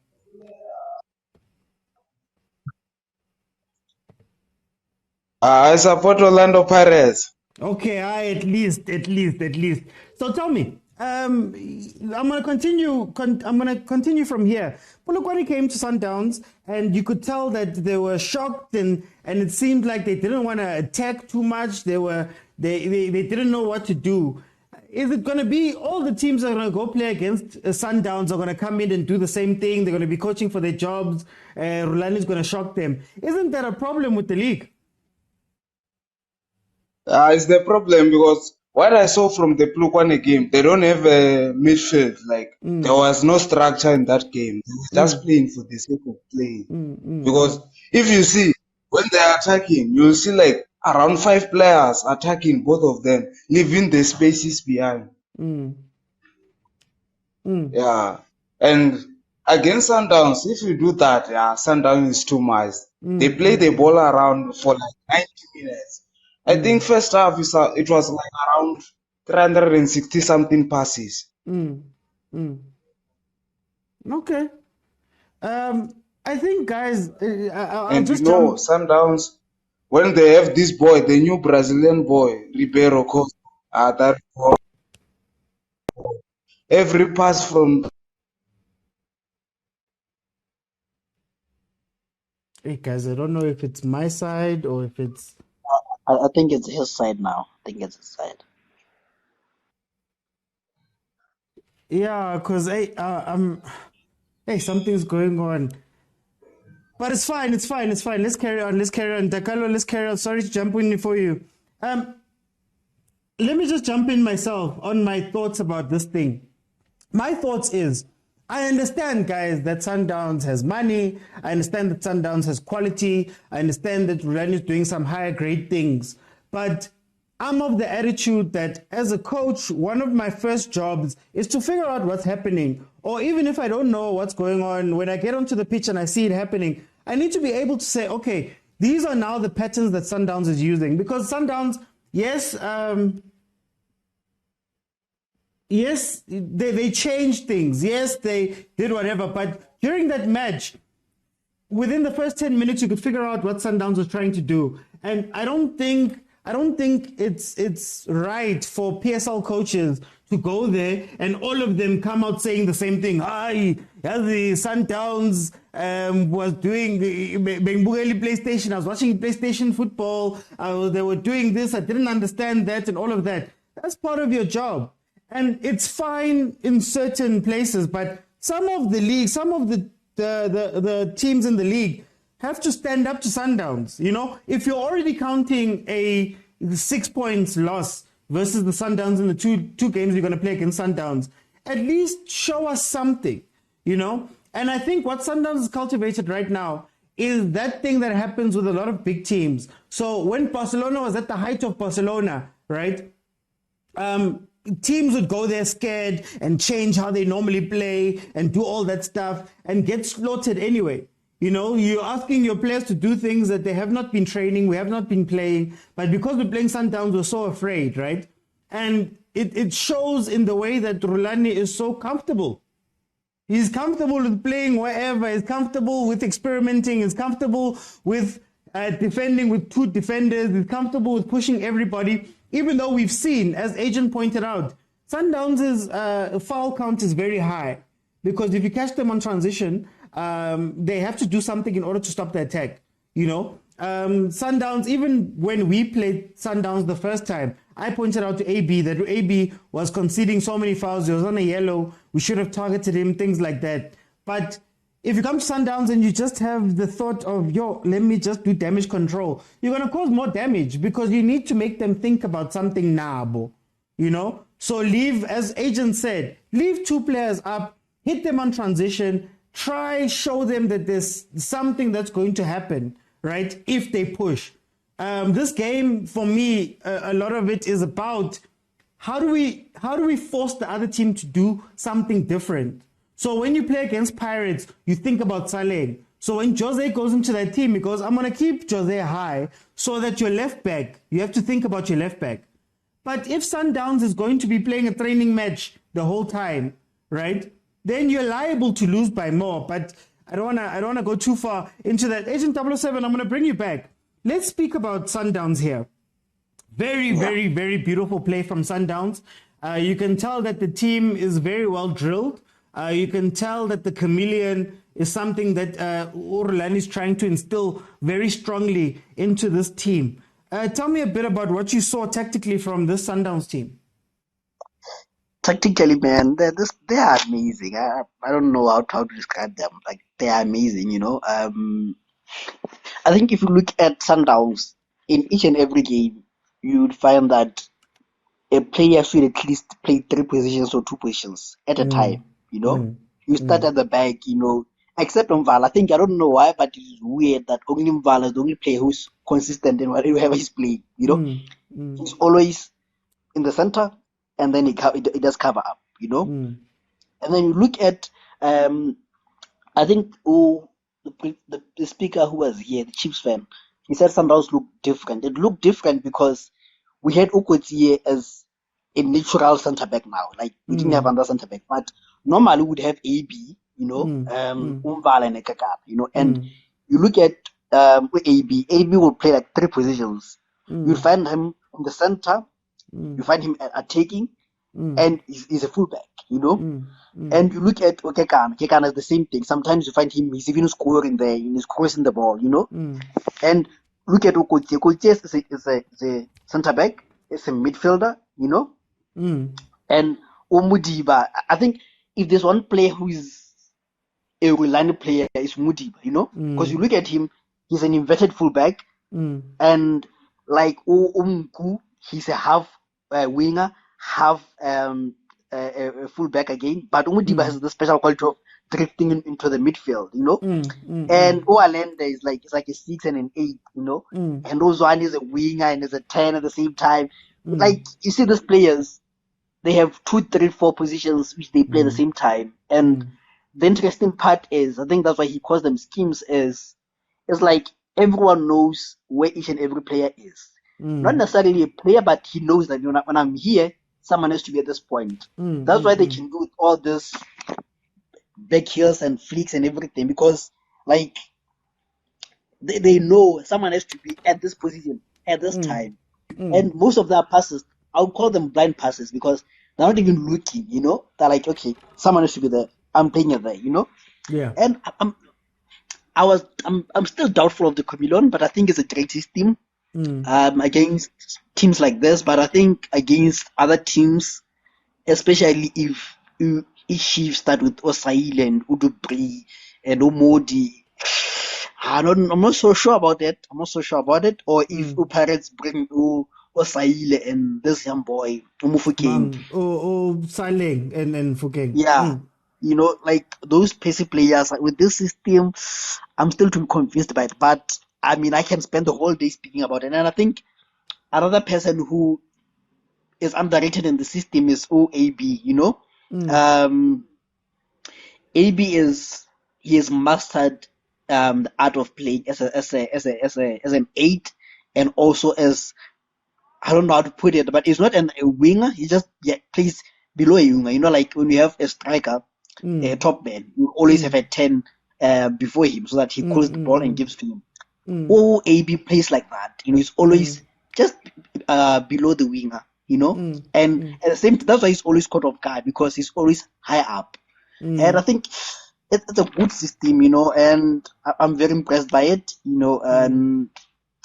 I support Orlando Pirates. Okay, at least. So tell me, I'm gonna continue from here. Polokwane came to Sundowns, and you could tell that they were shocked, and it seemed like they didn't want to attack too much. They didn't know what to do. Is it going to be all the teams that are going to go play against Sundowns are going to come in and do the same thing? They're going to be coaching for their jobs. Rulani is going to shock them. Isn't that a problem with the league? It's the problem because what I saw from the Polokwane game, they don't have a midfield. Like there was no structure in that game. They were just playing for the sake of playing. Because if you see when they are attacking, you'll see like around 5 players attacking, both of them, leaving the spaces behind. Yeah. And against Sundowns, if you do that, Sundowns is too much. They play the ball around for like 90 minutes. I think first half it was like around 360 something passes. Okay. I think, guys, and Sundowns, when they have this boy, the new Brazilian boy, Ribeiro Khoza, that boy, every pass from. Hey, guys, I don't know if it's my side or if it's. I think it's his side now. Yeah, because something's going on. But it's fine. Let's carry on. Takalo, let's carry on. Sorry to jump in for you. Let me just jump in myself on my thoughts about this thing. My thoughts is, I understand, guys, that Sundowns has money. I understand that Sundowns has quality. I understand that Rulani is doing some higher grade things. But I'm of the attitude that as a coach, one of my first jobs is to figure out what's happening. Or even if I don't know what's going on, when I get onto the pitch and I see it happening, I need to be able to say, okay, these are now the patterns that Sundowns is using. Because Sundowns, yes, they changed things. Yes, they did whatever. But during that match, within the first 10 minutes, you could figure out what Sundowns was trying to do. And I don't think it's right for PSL coaches to go there and all of them come out saying the same thing. The Sundowns was doing the PlayStation. I was watching PlayStation football. They were doing this. I didn't understand that and all of that. That's part of your job. And it's fine in certain places, but some of the league, some of the teams in the league have to stand up to Sundowns. You know, if you're already counting a 6 points loss versus the Sundowns in the two games you're going to play against Sundowns, at least show us something, you know. And I think what Sundowns has cultivated right now is that thing that happens with a lot of big teams. So when Barcelona was at the height of Barcelona, right? Teams would go there scared and change how they normally play and do all that stuff and get slaughtered anyway. You know, you're asking your players to do things that they have not been training, we have not been playing, but because we're playing Sundowns, we're so afraid, right? And it shows in the way that Rulani is so comfortable. He's comfortable with playing wherever, he's comfortable with experimenting, he's comfortable with defending with 2 defenders, he's comfortable with pushing everybody. Even though we've seen, as Agent pointed out, Sundowns' foul count is very high because if you catch them on transition, they have to do something in order to stop the attack. You know, Sundowns, even when we played Sundowns the first time, I pointed out to AB that AB was conceding so many fouls. He was on a yellow. We should have targeted him, things like that. But if you come to Sundowns and you just have the thought of, let me just do damage control, you're going to cause more damage because you need to make them think about something now, you know? So leave, as Agent said, leave 2 players up, hit them on transition, show them that there's something that's going to happen, right? If they push. This game, for me, a lot of it is about how do we force the other team to do something different? So when you play against Pirates, you think about Saleh. So when Jose goes into that team, he goes, I'm going to keep Jose high so that your left back, you have to think about your left back. But if Sundowns is going to be playing a training match the whole time, right, then you're liable to lose by more. But I don't want to go too far into that. Agent 007, I'm going to bring you back. Let's speak about Sundowns here. Very, very, very beautiful play from Sundowns. You can tell that the team is very well drilled. You can tell that the chameleon is something that Rulani is trying to instill very strongly into this team. Tell me a bit about what you saw tactically from this Sundowns team. Tactically, man, they are amazing. I don't know how to describe them. Like, they are amazing, you know. I think if you look at Sundowns, in each and every game, you would find that a player should at least play 3 positions or 2 positions at a time. You know, you start at the back, you know, except Mvala. I think, I don't know why, but it's weird that only Mvala is the only player who's consistent in whatever he's playing, you know. He's always in the center, and then it does cover up, you know. And then you look at, I think, the speaker who was here, the Chiefs fan, he said Sundowns look different. It looked different because we had Okoti as a natural center back now. Like, we didn't have another center back, but normally we would have AB, you know, Umvala and Ekakap, you know, and you look at AB will play like 3 positions. You find him in the center, you find him attacking, and he's a fullback, you know. And you look at Kekana is the same thing. Sometimes you find him, he's even scoring there, he's crossing the ball, you know. And look at Okoti. Okoti is a center back, it's a midfielder, you know. And Mudiba, I think if there's one player who is a Rulani player, it's Mudiba, you know, because you look at him, he's an inverted fullback, and like Umku, he's a half winger, half a fullback again, but Mudiba has the special quality of drifting into the midfield, you know. And Oalenda is like, it's like a 6 and an 8, you know. And Ozwan is a winger and is a 10 at the same time. Like, you see these players, they have 2, 3, 4 positions which they play at the same time. And the interesting part is, I think that's why he calls them schemes, is like everyone knows where each and every player is. Not necessarily a player, but he knows that when I'm here, someone has to be at this point. That's why they can do all this back heels and flicks and everything, because like they know someone has to be at this position at this time. And most of their passes, I'll call them blind passes, because they're not even looking, you know. They're like, okay, someone has to be there, I'm playing it there, you know. And I'm still doubtful of the Chameleon, but I think it's a great system against teams like this. But I think against other teams, especially if Chiefs start with Osaile and Udubri and Omodi, I'm not so sure about that. Or if Pirates bring Osaile and this young boy, Umufukeng. Saleng and Fukeng. Yeah. like those pacey players with this system, I'm still too convinced by it. But I mean, I can spend the whole day speaking about it. And I think another person who is underrated in the system is OAB. Um, AB he has mastered the art of playing as an eight, and also as, I don't know how to put it, but he's not a winger. He just plays below a winger. Like when you have a striker, a top man, you always have a 10 before him so that he calls the ball and gives to him. OAB plays like that. He's always just below the winger. And at the same time, that's why he's always caught off guard, because he's always high up. And I think it's a good system, and I'm very impressed by it, and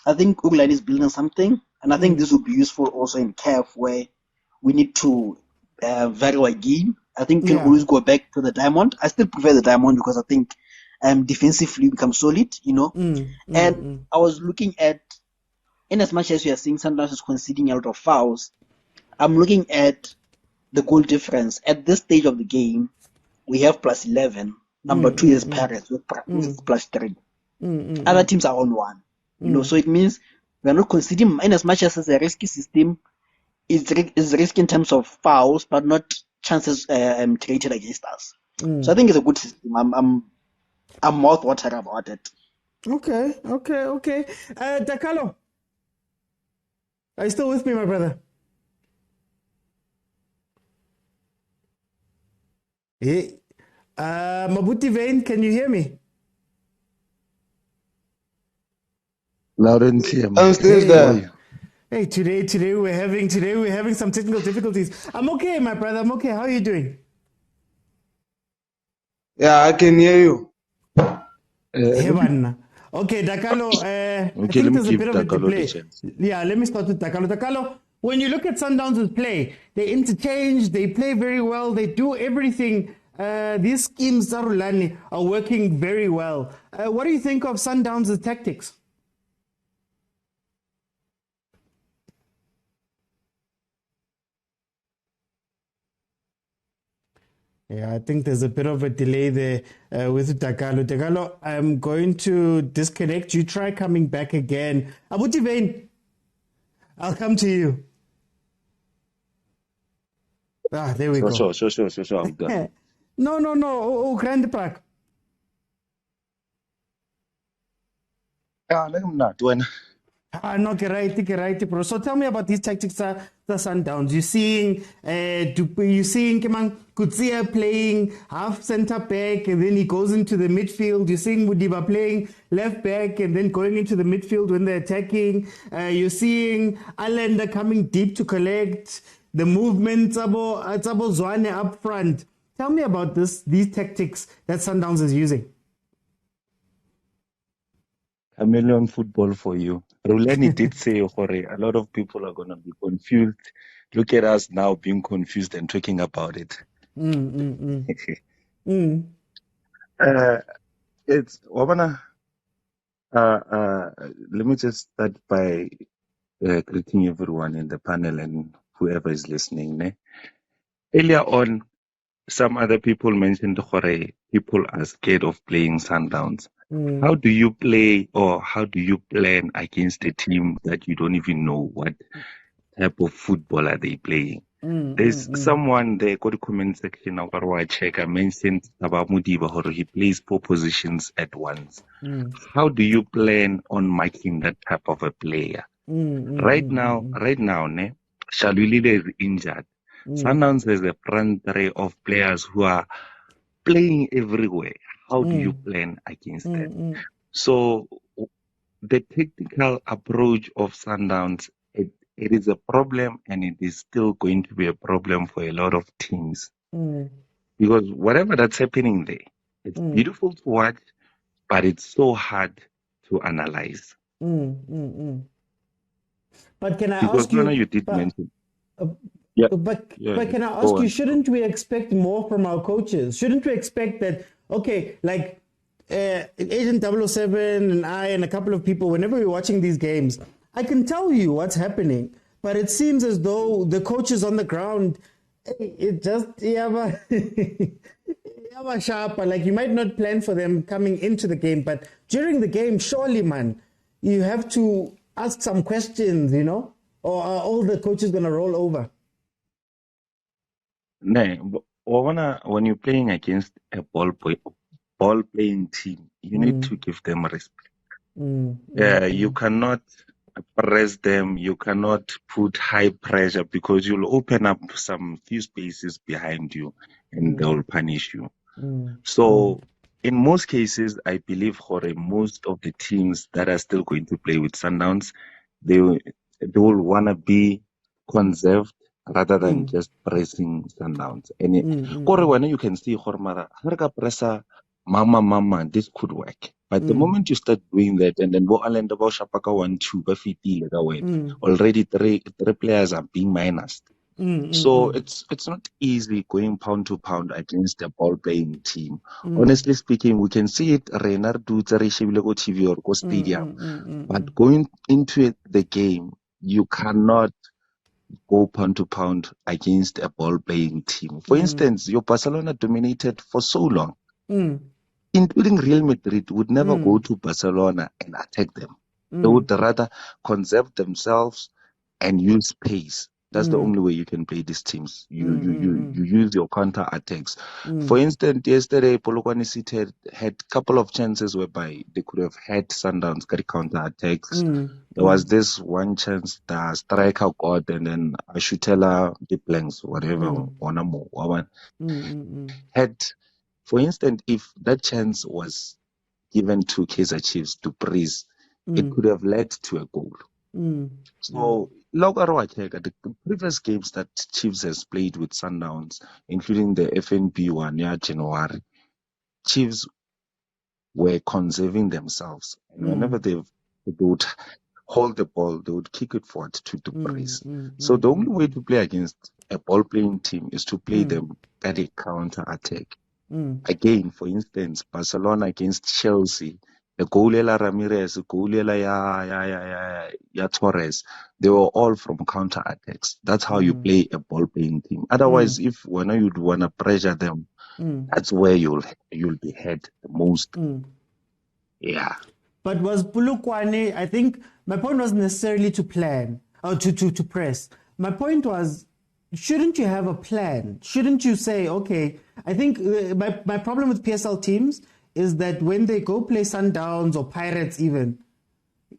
I think Rulani is building something, and I think this will be useful also in CAF, where we need to vary our game. I think we can always go back to the diamond. I still prefer the diamond because I think defensively become solid, and I was looking at, in as much as we are seeing Sundowns is conceding a lot of fouls, I'm looking at the goal difference. At this stage of the game, we have plus 11. Number 2 is Paris with plus 3. Other teams are on 1. So it means we are not conceding, in as much as it's a risky system, it's risky in terms of fouls, but not chances created against us. So I think it's a good system. I'm mouth-watering about it. Okay. Dakalo, are you still with me, my brother? Hey, Mabuti Vane, can you hear me? Loud and clear. I'm still there. Hey, today we're having some technical difficulties. I'm okay, my brother. I'm okay. How are you doing? Yeah, I can hear you. Okay, Dakalo, I think there's a bit of a delay. Yeah, let me start with Dakalo. Dakalo, when you look at Sundowns' play, they interchange, they play very well, they do everything. These schemes, Rulani, are working very well. What do you think of Sundowns' tactics? Yeah, I think there's a bit of a delay there with Dakalo. Dakalo, I'm going to disconnect. You try coming back again. Abuti Vane, I'll come to you. There we go. Sure. I'm done. No. Oh, Grand Park. Yeah, let him not. When No, right, bro. So tell me about these tactics, the Sundowns. You're seeing Kemang Kutsia playing half center back, and then he goes into the midfield. You're seeing Mudiba playing left back, and then going into the midfield when they're attacking. You're seeing Allender coming deep to collect the movement. Tsabo Zwane up front. Tell me about these tactics that Sundowns is using. chameleon football for you. Rulani did say a lot of people are going to be confused. Look at us now being confused and talking about it. It's Wabana. Let me just start by greeting everyone in the panel and whoever is listening. Ne? Earlier on, some other people mentioned people are scared of playing Sundowns. How do you play, or how do you plan against a team that you don't even know what type of football are they playing? There's someone there, got the comment section of our checker mentioned about Mudiba, he plays 4 positions at once. How do you plan on marking that type of a player? Right now, ne, Shalulile is injured. Sundowns has a front three of players who are playing everywhere. How do you plan against that? So the technical approach of Sundowns, it is a problem, and it is still going to be a problem for a lot of teams. Because whatever that's happening there, it's beautiful to watch, but it's so hard to analyze. But can I because ask you? You did mention. But can I ask you, shouldn't we expect more from our coaches? Shouldn't we expect that, okay, like Agent 007 and I and a couple of people, whenever we're watching these games, I can tell you what's happening, but it seems as though the coaches on the ground, it just, Yeah, sharper. Like, you might not plan for them coming into the game, but during the game, surely, man, you have to ask some questions, you know? Or are all the coaches going to roll over? No, when you're playing against a ball playing team, you need to give them respect. You cannot press them, you cannot put high pressure because you'll open up some few spaces behind you and they'll punish you. So in most cases, I believe for most of the teams that are still going to play with Sundowns, they will want to be conserved rather than just pressing Sundowns. And when you can see Hormara, pressa mama, this could work. But the moment you start doing that, and then Alenda Shapaka 1-2, already three players are being minused. So it's not easy going pound to pound against a ball playing team. Honestly speaking, we can see it Reynard TV or go stadium. But going into the game, you cannot go pound to pound against a ball playing team. For instance, your Barcelona dominated for so long. Including Real Madrid would never go to Barcelona and attack them. They would rather conserve themselves and use pace. That's the only way you can play these teams. You use your counter attacks. For instance, yesterday Polokwane City had a couple of chances whereby they could have had Sundowns carry counter attacks. There was this one chance the striker got, and then Ashutela the blanks, whatever, had. For instance, if that chance was given to Kaizer Chiefs to Patrice, it could have led to a goal. So, the previous games that Chiefs has played with Sundowns, including the FNB one, January, Chiefs were conserving themselves. And whenever they would hold the ball, they would kick it forward to Patrice. So the only way to play against a ball-playing team is to play them at a counter-attack. Again, for instance, Barcelona against Chelsea, the goalela Ramirez, the goalela ya Torres, they were all from counter attacks. That's how you play a ball playing team. Otherwise, if when you'd want to pressure them, that's where you'll be hit the most. Yeah. But was Polokwane, I think my point wasn't necessarily to plan or to press. My point was, shouldn't you have a plan? Shouldn't you say, okay, I think my problem with PSL teams is that when they go play Sundowns or Pirates even,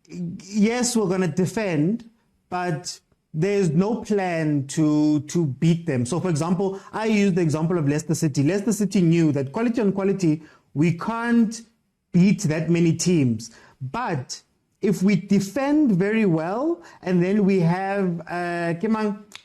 yes, we're going to defend, but there's no plan to beat them. So, for example, I used the example of Leicester City. Leicester City knew that quality on quality, we can't beat that many teams. But if we defend very well, and then we have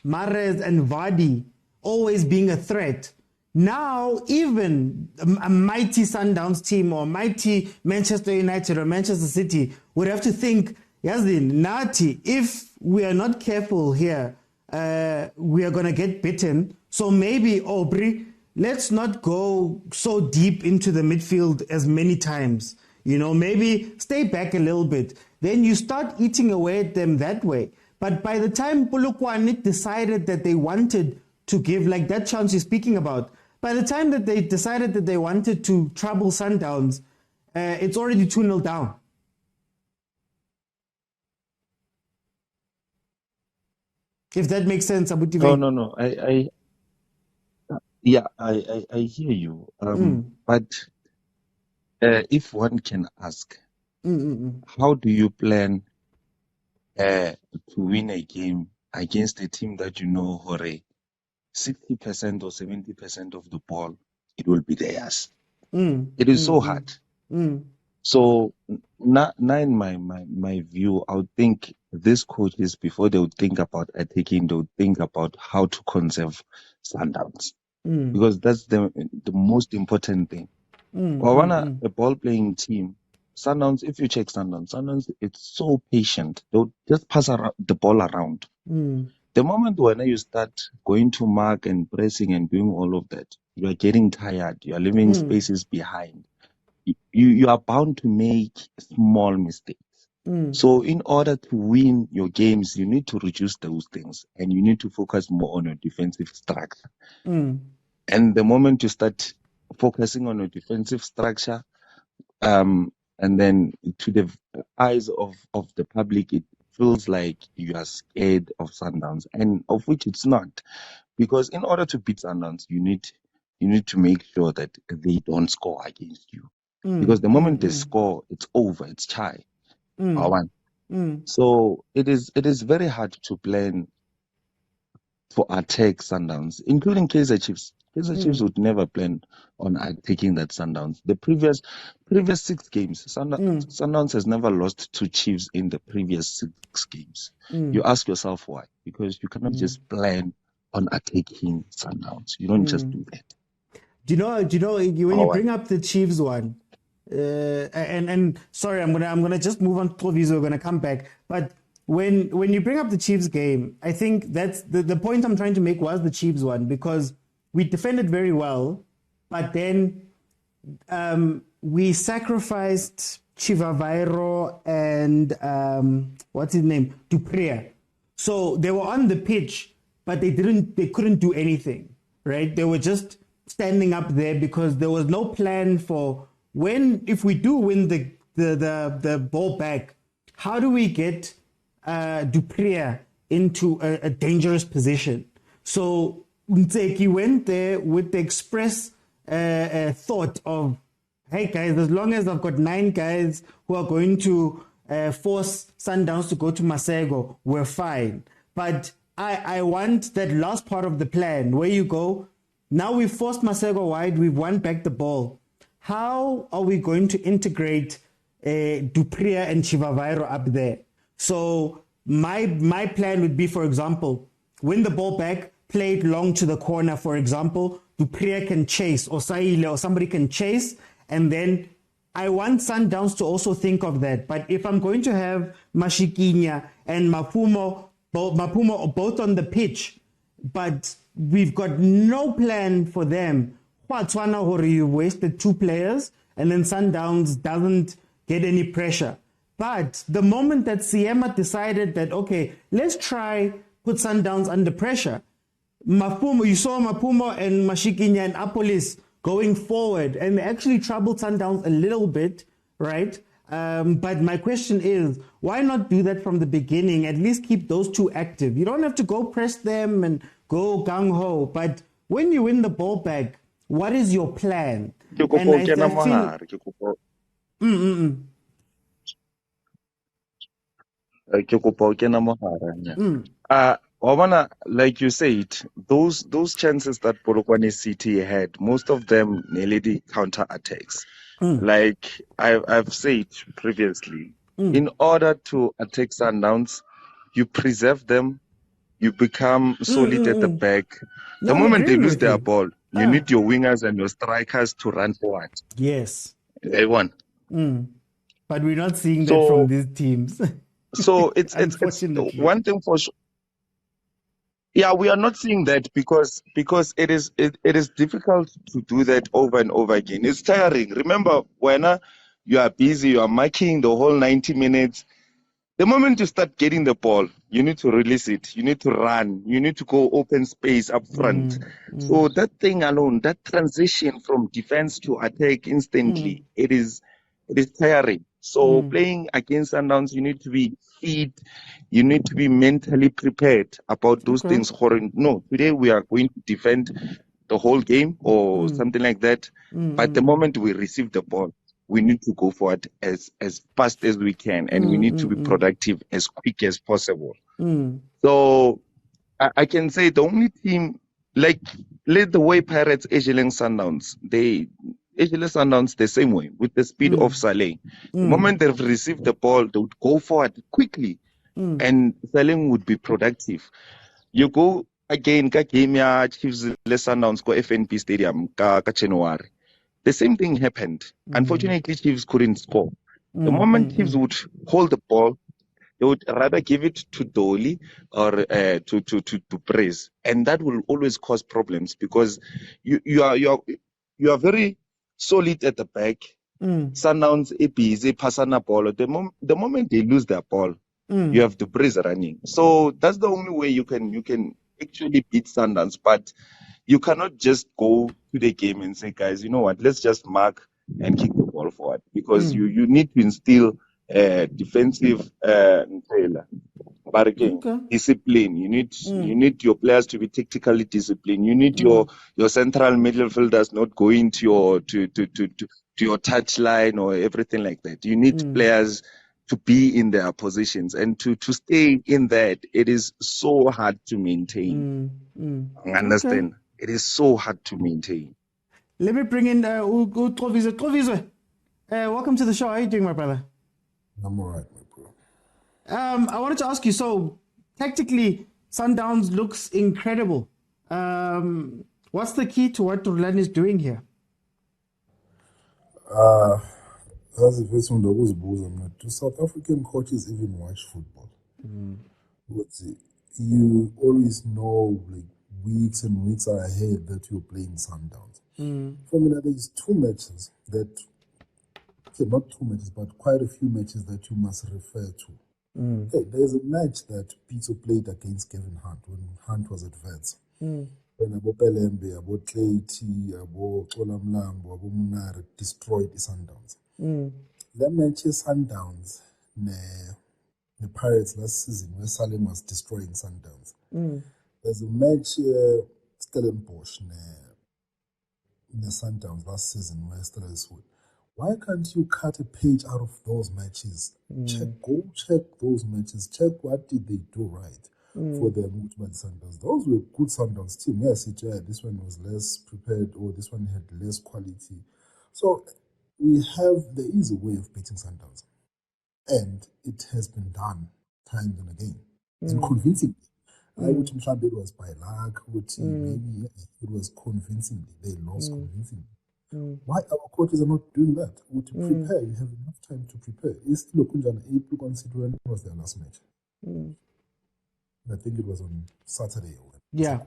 Mahrez and Vardy always being a threat, now even a mighty Sundowns team or mighty Manchester United or Manchester City would have to think, Yazin, Nati, if we are not careful here, we are going to get bitten. So maybe, Aubrey, let's not go so deep into the midfield as many times. You know, maybe stay back a little bit. Then you start eating away at them that way. But by the time Polokwane decided that they wanted to give, like that chance you're speaking about, by the time that they decided that they wanted to trouble Sundowns, it's already 2-0 down. If that makes sense, Abu TV. No. I hear you. But if one can ask, how do you plan to win a game against a team that you know, Hore, 60% or 70% of the ball, it will be theirs. It is so hard. So now in my view, I would think these coaches, before they would think about attacking, they would think about how to conserve Sundowns. Because that's the most important thing. A ball-playing team, Sundowns, if you check Sundowns, it's so patient. They'll just pass the ball around. The moment when you start going to mark and pressing and doing all of that, you are getting tired. You are leaving spaces behind. You are bound to make small mistakes. So in order to win your games, you need to reduce those things and you need to focus more on your defensive structure. And the moment you start focusing on a defensive structure. And then to the eyes of the public, it feels like you are scared of Sundowns, and of which it's not. Because in order to beat Sundowns, you need to make sure that they don't score against you. Because the moment they score, it's over, it's chai. So it is very hard to plan for attack Sundowns, including Kaizer Chiefs. Kaizer Chiefs would never plan on taking that Sundowns. The previous 6 games, Sundowns has never lost to Chiefs in the previous 6 games. You ask yourself why? Because you cannot just plan on attacking Sundowns. You don't just do that. Do you know when you bring up the Chiefs one, and sorry, I'm gonna just move on to Khoza, we're gonna come back, but when you bring up the Chiefs game, I think that's the point I'm trying to make was the Chiefs one, because we defended very well, but then we sacrificed Chivavairo and what's his name, Duprea. So they were on the pitch, but they couldn't do anything, right? They were just standing up there because there was no plan for if we do win the ball back, how do we get Duprea into a dangerous position? So Ntseki went there with the express thought of, hey guys, as long as I've got 9 guys who are going to force Sundowns to go to Masego, we're fine. But I want that last part of the plan where you go, now we've forced Masego wide, we've won back the ball. How are we going to integrate Duprea and Chivavairo up there? So my plan would be, for example, win the ball back, play it long to the corner, for example. Duprea can chase, or Saile or somebody can chase, and then I want Sundowns to also think of that. But if I'm going to have Mashikinya and Mapumo both on the pitch, but we've got no plan for them, you wasted 2 players, and then Sundowns doesn't get any pressure. But the moment that Siema decided that, okay, let's try put Sundowns under pressure, you saw Mapumo and Mashikinya and Apolis going forward, and they actually troubled Sundowns a little bit, right? But my question is, why not do that from the beginning? At least keep those 2 active. You don't have to go press them and go gung-ho, but when you win the ball back, what is your plan? Like you said, those chances that Polokwane City had, most of them nearly counter attacks. Like I've said previously, in order to attack Sundowns, you preserve them, you become solid at the back. The moment they lose their ball, you need your wingers and your strikers to run forward. Yes. They won. But we're not seeing that from these teams. So it's one thing for sure. Yeah, we are not seeing that because it is difficult to do that over and over again. It's tiring. Remember, when you are busy, you are marking the whole 90 minutes. The moment you start getting the ball, you need to release it. You need to run. You need to go open space up front. So that thing alone, that transition from defense to attack instantly, it is tiring. So playing against Sundowns, you need to be fit. You need to be mentally prepared about those things. No, today we are going to defend the whole game or something like that. But the moment we receive the ball, we need to go forward as fast as we can, and we need to be productive as quick as possible. So I can say the only team, like the way Pirates Egeling Sundowns, Sundowns the same way with the speed of Saleh. The moment they've received the ball, they would go forward quickly, and Saleh would be productive. You go again, game ya Chiefs Sundowns go FNP Stadium ka January. The same thing happened. Unfortunately, Chiefs couldn't score. The moment Chiefs would hold the ball, they would rather give it to Dolly or to Praise, and that will always cause problems because you are very solid at the back. Sundowns busy passing the ball. The moment they lose their ball, you have the Praise running. So that's the only way you can actually beat Sundowns. But You cannot just go to the game and say, guys, you know what, let's just mark and kick the ball forward, because you need to instill defensive but again, discipline. You need your players to be tactically disciplined. You need your central midfielders not going to your touch line or everything like that. You need players to be in their positions, and to stay in that. It is so hard to maintain. Understand? It is so hard to maintain. Let me bring in Trovizwe. Trovizwe, welcome to the show. How are you doing, my brother? I'm all right, my bro. I wanted to ask you, so tactically, Sundowns looks incredible. What's the key to what Rulani is doing here? That's the first one that was bosom. Do South African coaches even watch football? But you always know, like, weeks and weeks are ahead that you're playing Sundowns. For me, there's two matches that, not two matches, but quite a few matches that you must refer to. Hey, there's a match that Pitso played against Kevin Hunt when Hunt was at Vets. When Abo Pelembe, Abo Tleiti, Abo Xolamlambo, Abo Munare destroyed the Sundowns. That match is Sundowns, the Pirates last season, where Salim was destroying Sundowns. There's a match Stellenbosch, the Sundowns last season, where Stellenbosch. Why can't you cut a page out of those matches? Go check those matches. Check what did they do right for their move by the Sundowns. Those were good Sundowns team. Yes, this one was less prepared, or this one had less quality. So there is a way of beating Sundowns, and it has been done time and again, and convincingly. I would think it was by luck. Maybe it was convincingly. They lost convincingly. Why our coaches are not doing that? To prepare, you have enough time to prepare. East Lokunjan April constituent was their last match. I think it was on Saturday. Yeah.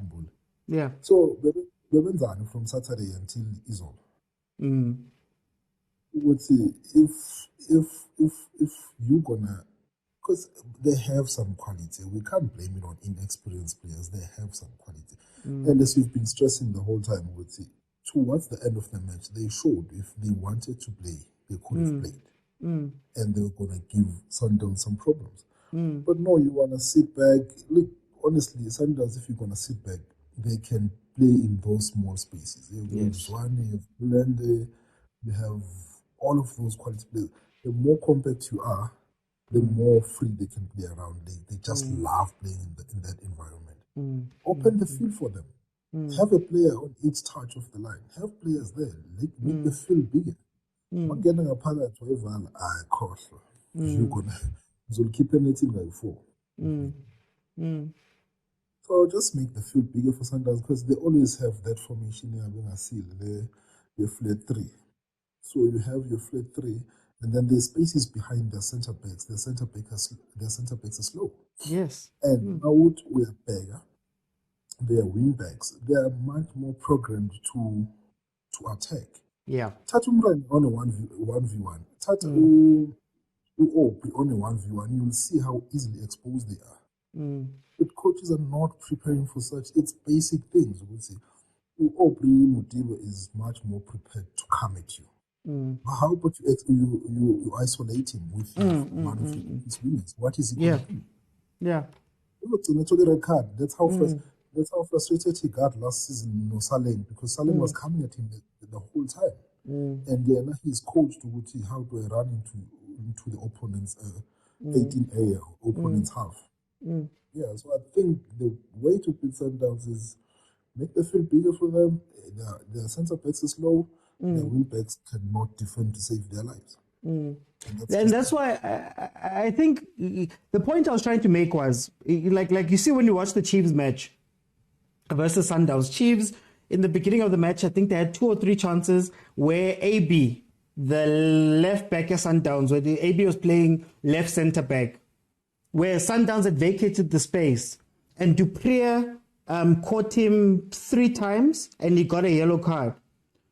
So Bebenzani from Saturday until Izol. Would say if you're gonna, because they have some quality. We can't blame it on inexperienced players. They have some quality, and as you've been stressing the whole time, would say, towards the end of the match, they showed if they wanted to play, they could have played. And they were going to give Sundowns some problems. But no, you want to sit back. Look, honestly, Sundowns, if you're going to sit back, they can play in those small spaces. You have Zwane, you have Blende, you have all of those quality players. The more compact you are, the more free they can play around. They just love playing in that environment. Open the field for them. Have a player on each touch of the line. Have players there. Make the field bigger. Not getting a pilot to everyone. You're gonna keep anything like 4. So just make the field bigger for Sundowns, because they always have that formation here. I'm gonna see the flat 3. So you have your flat 3, and then there's spaces behind their centre backs. Their centre backs are slow. Yes. And now we are bigger. Their wing backs, they are much more programmed to attack. Yeah. Tatumran on a 1v1. Tatu on a 1v1. You'll see how easily exposed they are. But coaches are not preparing for such. It's basic things. We say, Modiba is much more prepared to come at you. How about you isolate him with one of his wingers? What is he going to do? Yeah. It's a red card. That's how frustrated he got last season, Salim, because Salim was coming at him the whole time. And then he's coached to see how do I run into the opponent's 18A opponent's half. Yeah, so I think the way to beat Sundowns is make the field bigger for them. Their centre backs are slow. Their wing backs cannot defend to save their lives. And that's why I think the point I was trying to make was, like you see when you watch the Chiefs match versus Sundowns. Chiefs, in the beginning of the match, I think they had 2 or 3 chances where AB, the left back at Sundowns, where the AB was playing left centre back, where Sundowns had vacated the space, and Dupree caught him 3 times and he got a yellow card.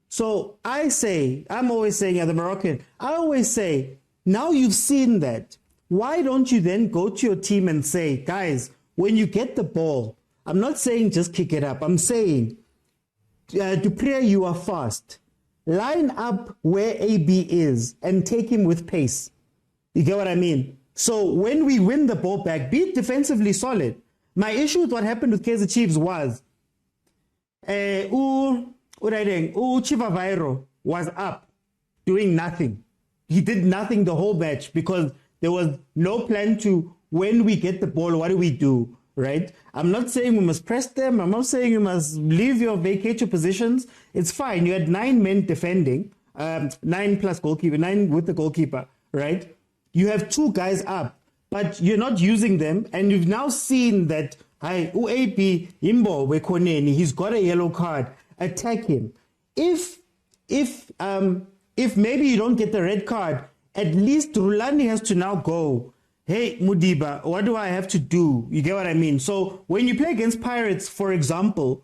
So I'm always saying, as a Moroccan, I always say, now you've seen that, why don't you then go to your team and say, guys, when you get the ball, I'm not saying just kick it up. I'm saying Dupree, you are fast. Line up where AB is and take him with pace. You get what I mean? So when we win the ball back, be defensively solid. My issue with what happened with Kaizer Chiefs was Chivavairo was up doing nothing. He did nothing the whole match because there was no plan to, when we get the ball, what do we do, right? I'm not saying we must press them. I'm not saying you must leave your vacate your positions. It's fine. You had 9 men defending, 9 plus goalkeeper, 9 with the goalkeeper, right? You have 2 guys up, but you're not using them. And you've now seen that, UAP, Imbo, Wekoneni, he's got a yellow card. Attack him. If maybe you don't get the red card, at least Rulani has to now go, hey, Mudiba, what do I have to do? You get what I mean? So when you play against Pirates, for example,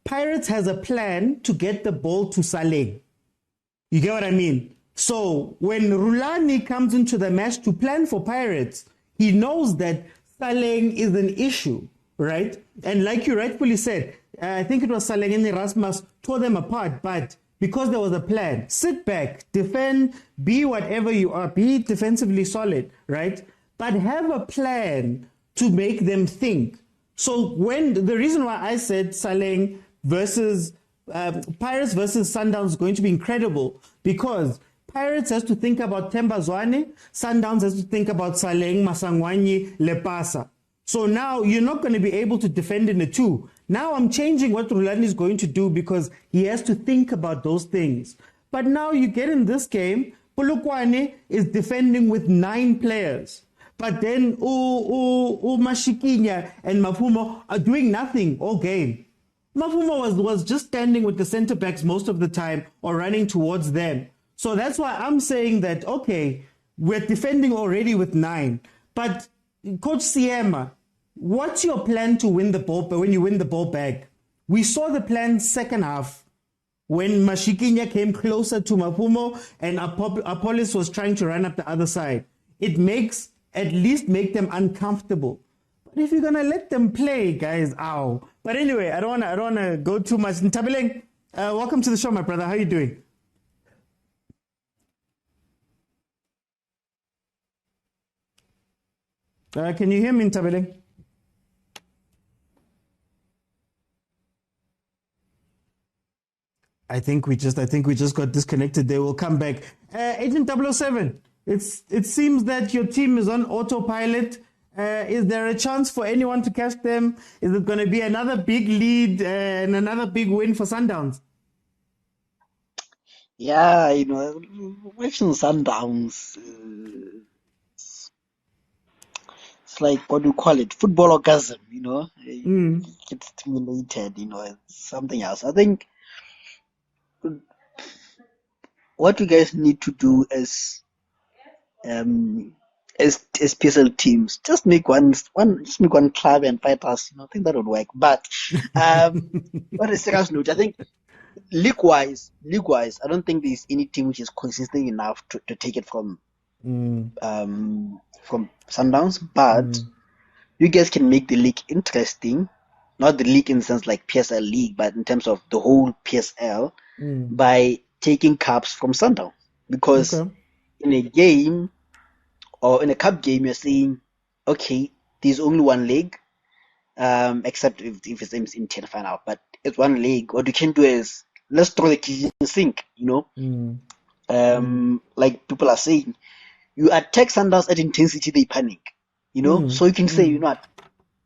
Pirates has a plan to get the ball to Saleng. You get what I mean? So when Rulani comes into the match to plan for Pirates, he knows that Saleng is an issue, right? And like you rightfully said, I think it was Saleng and Erasmus tore them apart, but because there was a plan, sit back, defend, be whatever you are, be defensively solid, right? But have a plan to make them think. So when the reason why I said Saleng versus Pirates versus Sundowns is going to be incredible, because Pirates has to think about Themba Zwane, Sundowns has to think about Saleng, Masangwani, Lepasa. So now you're not going to be able to defend in the 2. Now I'm changing what Rulani is going to do because he has to think about those things. But now you get in this game, Polokwane is defending with 9 players. But then Mashikinya and Mafumo are doing nothing all game. Mafumo was just standing with the center backs most of the time or running towards them. So that's why I'm saying that, okay, we're defending already with 9. But Coach Siema, what's your plan to win the ball when you win the ball back? We saw the plan second half when Mashikinya came closer to Mafumo and Apollos was trying to run up the other side. It makes at least make them uncomfortable. But if you're gonna let them play, guys, ow. But anyway, I don't wanna go too much. Ntabeleng, welcome to the show, my brother. How are you doing? Can you hear me, Ntabeleng? I think we just got disconnected. They will come back. Agent 007. It seems that your team is on autopilot. Is there a chance for anyone to catch them? Is it going to be another big lead and another big win for Sundowns? Yeah, watching Sundowns, it's like, what do you call it? Football orgasm, You get stimulated, it's something else. I think what you guys need to do as PSL teams, just make one club and fight us. I think that would work. But on a serious note, I think league-wise, I don't think there's any team which is consistent enough to take it from Sundowns. But you guys can make the league interesting, not the league in the sense like PSL league, but in terms of the whole PSL by taking cups from Sundowns. Because in a game or in a cup game, you're saying, okay, there's only one leg, except if it's in 10 final, but it's one leg. What you can do is, let's throw the kitchen sink, like people are saying. You attack Sundowns at intensity, they panic, so you can say, what,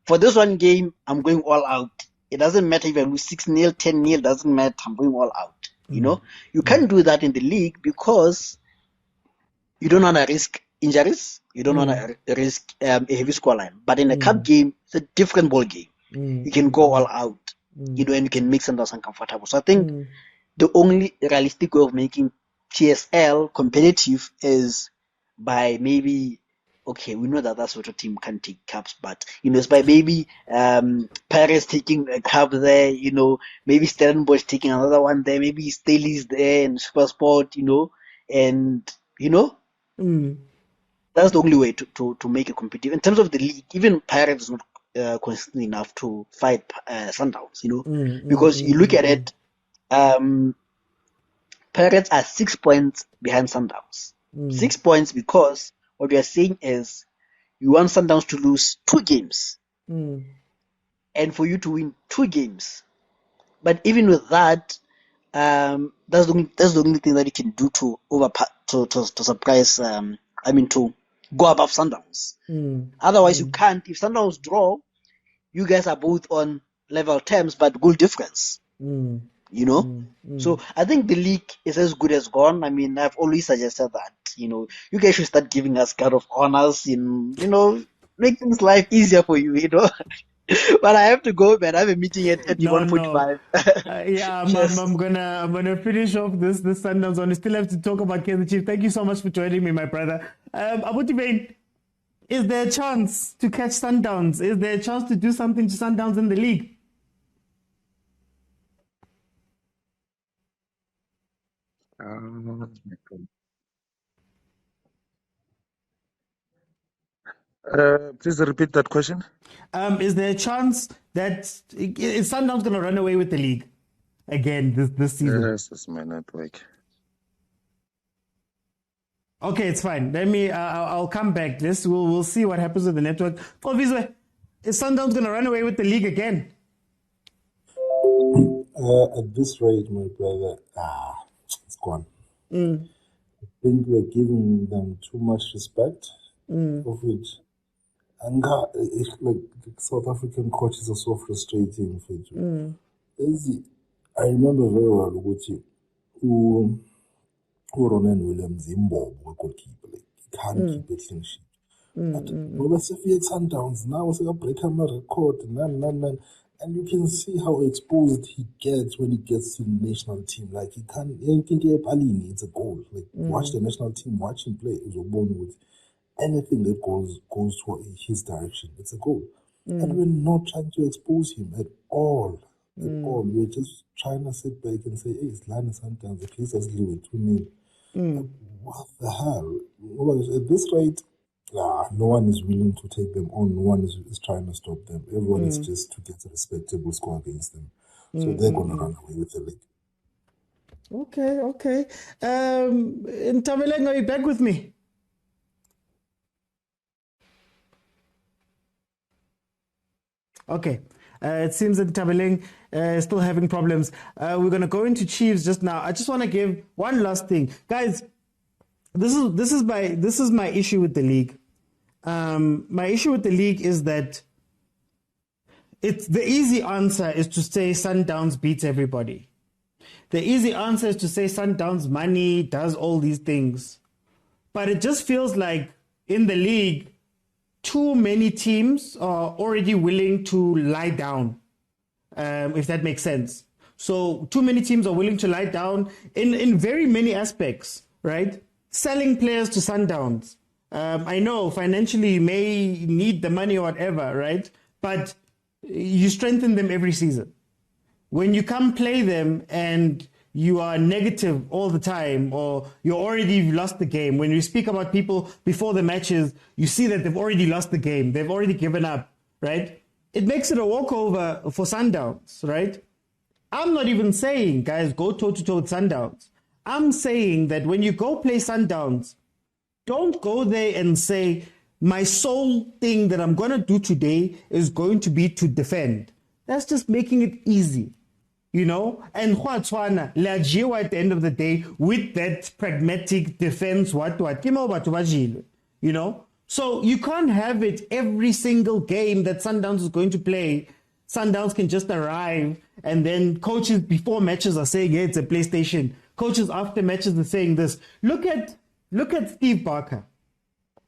for this one game, I'm going all out. It doesn't matter if I lose 6-0, 10-0, doesn't matter, I'm going all out, You can't do that in the league because you don't want to risk injuries, you don't want to risk a heavy scoreline. But in a cup game, it's a different ball game. You can go all out, and you can make Sundowns uncomfortable. So I think the only realistic way of making PSL competitive is by maybe, okay, we know that sort of team can take cups, but it's by maybe Paris taking a cup there, maybe Stellenbosch taking another one there, maybe Staley's there and Supersport, and that's the only way to make it competitive. In terms of the league, even Pirates is not consistent enough to fight Sundowns, because you look at it, Pirates are 6 points behind Sundowns. 6 points because what we are saying is you want Sundowns to lose 2 games and for you to win 2 games. But even with that, that's the only thing that you can do to surprise. To go above Sundowns. Otherwise, you can't. If Sundowns draw, you guys are both on level terms, but goal difference. So I think the league is as good as gone. I mean, I've always suggested that you guys should start giving us guard of honors in make things life easier for you. But I have to go, man. I have a meeting at 1:45. I'm gonna finish off this Sundowns one. We still have to talk about Kaizer Chiefs. Thank you so much for joining me, my brother. Abuti, is there a chance to catch Sundowns? Is there a chance to do something to Sundowns in the league? Please repeat that question. Is there a chance that is Sundowns going to run away with the league again this season? Yes, that's my network. Okay, it's fine. Let me. I'll come back. We'll see what happens with the network. Obviously, is Sundowns going to run away with the league again? At this rate, my brother, it's gone. I think we're giving them too much respect, of which, and it's like the South African coaches are so frustrating. I remember very well who Ronan Williams Zimbo, goalkeeper, like he can't keep a clean sheet. But Mobasefia Sundowns now was a break my record, and you can see how exposed he gets when he gets to the national team. Like he can't think it's a goal. Like watch the national team, watch him play. Is born with anything that goes to his direction. It's a goal, and we're not trying to expose him at all. We're just trying to sit back and say, hey, it's Lana Sundowns. At least let's leave it 2-0. What the hell? Well, at this rate, no one is willing to take them on. No one is trying to stop them. Everyone is just to get a respectable score against them. So they're going to run away with the league. Okay. Ntabeleng, are you back with me? Okay. It seems that Ntabeleng is still having problems. We're going to go into Chiefs just now. I just want to give one last thing. Guys, this is my issue with the league. My issue with the league is that the easy answer is to say Sundowns beats everybody. The easy answer is to say Sundowns money does all these things. But it just feels like in the league, too many teams are already willing to lie down, if that makes sense. So too many teams are willing to lie down in very many aspects, right? Selling players to Sundowns. I know financially you may need the money or whatever, right? But you strengthen them every season. When you come play them and you are negative all the time, or you already lost the game. When you speak about people before the matches, you see that they've already lost the game. They've already given up, right? It makes it a walkover for Sundowns, right? I'm not even saying, guys, go toe-to-toe with Sundowns. I'm saying that when you go play Sundowns, don't go there and say, my sole thing that I'm going to do today is going to be to defend. That's just making it easy. And Khoza, Lajiwa at the end of the day with that pragmatic defense, So you can't have it every single game that Sundowns is going to play. Sundowns can just arrive and then coaches before matches are saying, hey, it's a PlayStation. Coaches after matches are saying this. Look at Steve Barker.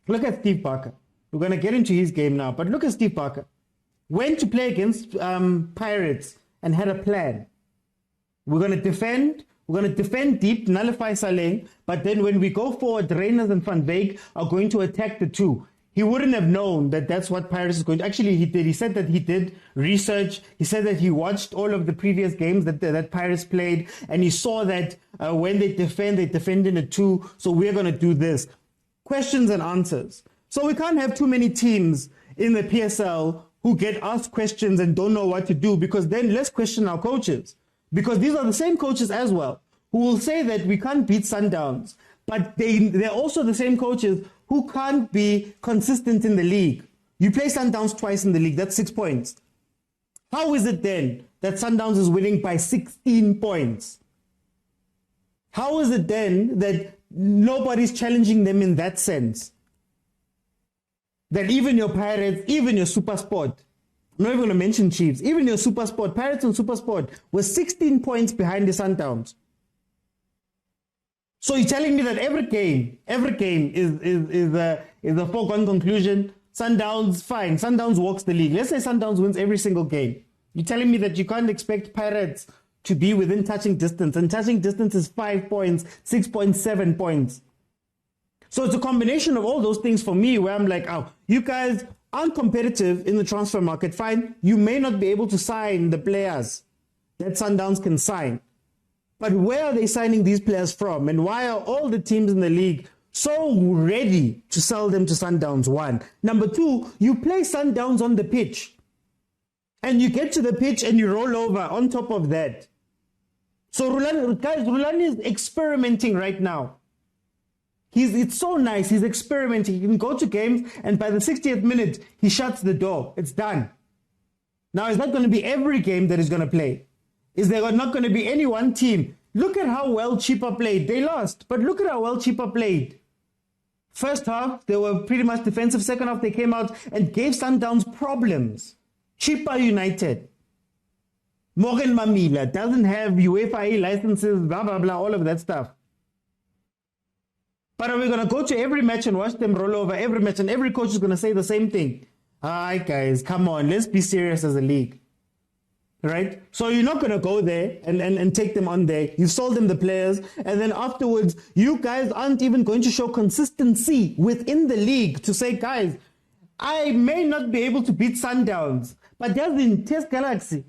Look at Steve Barker. We're going to get into his game now, but look at Steve Barker. Went to play against Pirates and had a plan. We're going to defend deep, nullify Saleng, but then when we go forward, Reyners and Van Wyk are going to attack the two. He wouldn't have known that that's what Pirates is going to... Actually, he did. He said that he did research. He said that he watched all of the previous games that Pirates played, and he saw that when they defend in a two, so we're going to do this. Questions and answers. So we can't have too many teams in the PSL who get asked questions and don't know what to do, because then let's question our coaches. Because these are the same coaches as well who will say that we can't beat Sundowns, but they're also the same coaches who can't be consistent in the league. You play Sundowns twice in the league, that's 6 points. How is it then that Sundowns is winning by 16 points? How is it then that nobody's challenging them in that sense? That even your Pirates, even your SuperSport, I'm not even going to mention Chiefs, even your SuperSport, Pirates and SuperSport were 16 points behind the Sundowns. So you're telling me that every game is a foregone conclusion? Sundowns, fine. Sundowns walks the league. Let's say Sundowns wins every single game. You're telling me that you can't expect Pirates to be within touching distance, and touching distance is 5 points, 6.7 points. So it's a combination of all those things for me where I'm like, oh, you guys aren't competitive in the transfer market. Fine, you may not be able to sign the players that Sundowns can sign. But where are they signing these players from? And why are all the teams in the league so ready to sell them to Sundowns? One. Number two, you play Sundowns on the pitch. And you get to the pitch and you roll over on top of that. So Rulani is experimenting right now. It's so nice. He's experimenting. He can go to games and by the 60th minute, he shuts the door. It's done. Now, it's not going to be every game that he's going to play. Is there not going to be any one team? Look at how well Chipa played. They lost, but look at how well Chipa played. First half, they were pretty much defensive. Second half, they came out and gave Sundowns problems. Chipa United. Morgan Mamila doesn't have UEFA licenses, blah, blah, blah, all of that stuff. But are we going to go to every match and watch them roll over every match and every coach is going to say the same thing? All right, guys, come on. Let's be serious as a league. Right? So you're not going to go there and take them on there. You sold them the players. And then afterwards, you guys aren't even going to show consistency within the league to say, guys, I may not be able to beat Sundowns, but there's in Test Galaxy,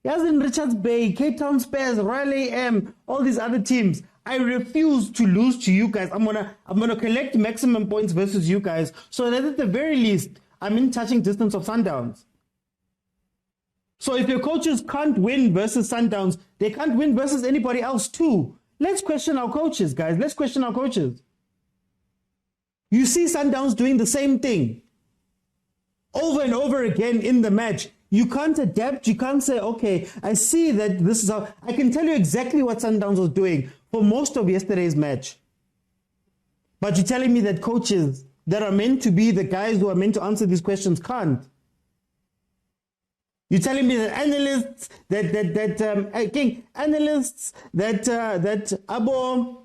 there's in Richards Bay, Cape Town Spurs, Royal AM, all these other teams. I refuse to lose to you guys. I'm gonna collect maximum points versus you guys so that at the very least, I'm in touching distance of Sundowns. So if your coaches can't win versus Sundowns, they can't win versus anybody else too. Let's question our coaches, guys. Let's question our coaches. You see Sundowns doing the same thing over and over again in the match. You can't adapt. You can't say, okay, I see that this is how... I can tell you exactly what Sundowns was doing for most of yesterday's match. But you're telling me that coaches that are meant to be the guys who are meant to answer these questions can't. You're telling me that analysts, abo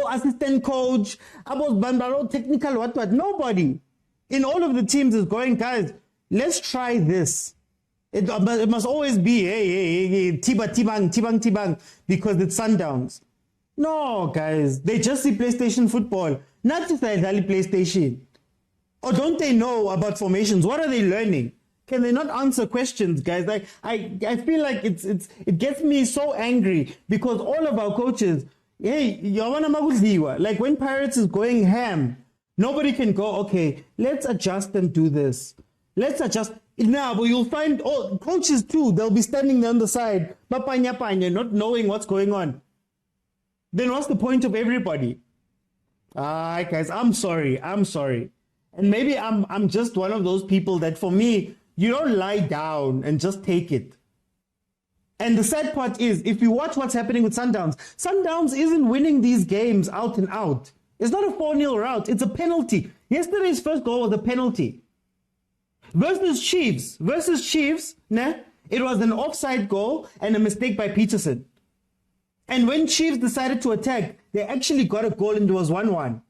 assistant coach, abo bandaro technical what, nobody in all of the teams is going, guys, let's try this. It must always be, hey, tibang, because it's Sundowns. No, guys, they just see PlayStation football, not just like PlayStation. Or don't they know about formations? What are they learning? Can they not answer questions, guys? Like I feel like it gets me so angry because all of our coaches, hey, like when Pirates is going ham, nobody can go, okay, let's adjust and do this. Let's adjust. Now, but you'll find all coaches too, they'll be standing there on the side, not knowing what's going on. Then what's the point of everybody? Guys, I'm sorry. And maybe I'm just one of those people that for me, you don't lie down and just take it. And the sad part is, if you watch what's happening with Sundowns isn't winning these games out and out. It's not a 4-0 rout. It's a penalty. Yesterday's first goal was a penalty. Versus Chiefs, it was an offside goal and a mistake by Peterson. And when Chiefs decided to attack, they actually got a goal and it was 1-1.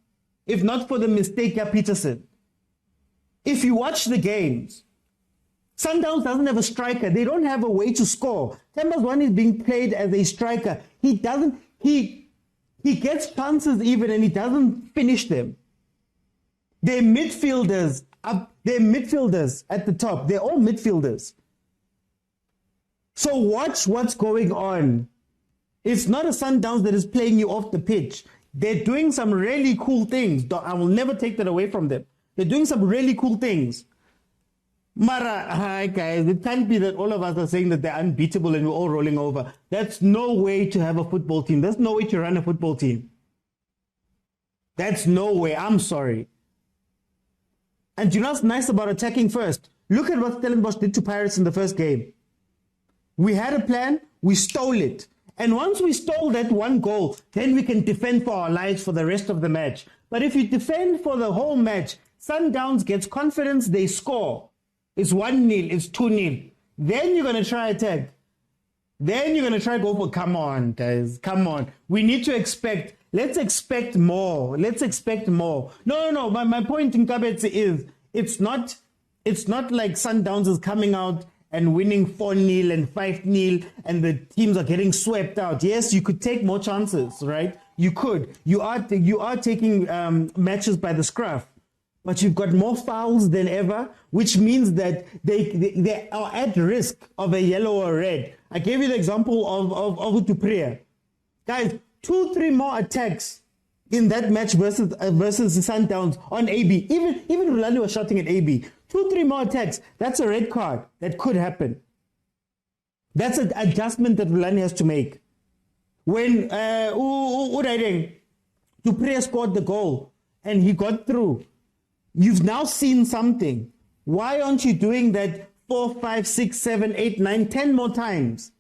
If not for the mistake by Peterson. If you watch the games, Sundowns doesn't have a striker. They don't have a way to score. Thembas One is being played as a striker. He gets chances even and he doesn't finish them. They're midfielders at the top. They're all midfielders. So watch what's going on. It's not a Sundowns that is playing you off the pitch. They're doing some really cool things. I will never take that away from them. They're doing some really cool things. Mara, hi guys. It can't be that all of us are saying that they're unbeatable and we're all rolling over. That's no way to have a football team. That's no way to run a football team. That's no way. I'm sorry. And you know what's nice about attacking first? Look at what Stellenbosch did to Pirates in the first game. We had a plan, we stole it. And once we stole that one goal, then we can defend for our lives for the rest of the match. But if you defend for the whole match, Sundowns gets confidence, they score. It's 1-0, it's 2-0. Then you're going to try attack. Then you're going to try go for, come on, guys, come on. We need to expect, let's expect more. Let's expect more. No. My point in Kabetse is, it's not like Sundowns is coming out and winning 4-0 and 5-0 and the teams are getting swept out. Yes, you could take more chances, right? You could. You are taking matches by the scruff. But you've got more fouls than ever, which means that they are at risk of a yellow or red. I gave you the example of Dupree. Guys, 2-3 more attacks in that match versus the Sundowns on AB. Even Rulani was shouting at AB. 2-3 more attacks. That's a red card. That could happen. That's an adjustment that Rulani has to make. When Dupree scored the goal and he got through, you've now seen something. Why aren't you doing that 4, 5, 6, 7, 8, 9, 10 more times?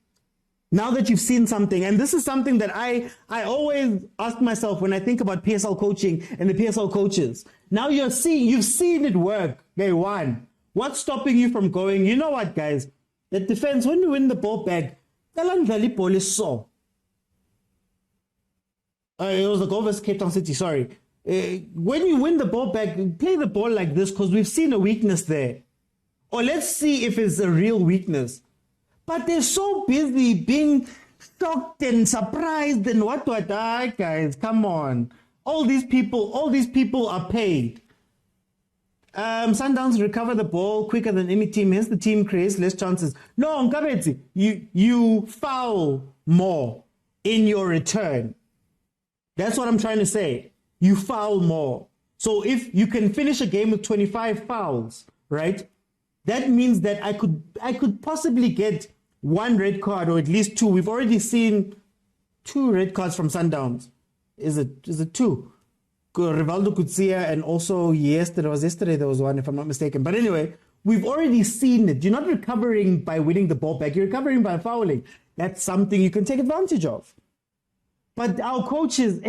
Now that you've seen something. And this is something that I always ask myself when I think about PSL coaching and the PSL coaches. Now you've seen it work day one. What's stopping you from going, you know what, guys? The defense, when you win the ball back, it was the goal versus Cape Town City, sorry. When you win the ball back, play the ball like this because we've seen a weakness there. Or let's see if it's a real weakness. But they're so busy being shocked and surprised and what. Guys, come on. All these people are paid. Sundowns recover the ball quicker than any team. Hence the team creates less chances. No, Nkabetse, you foul more in your return. That's what I'm trying to say. You foul more. So if you can finish a game with 25 fouls, right? That means that I could possibly get 1 red card or at least 2. We've already seen 2 red cards from Sundowns. Is it 2? Rivaldo Kutsia and also yesterday there was one, if I'm not mistaken. But anyway, we've already seen it. You're not recovering by winning the ball back. You're recovering by fouling. That's something you can take advantage of. But our coaches,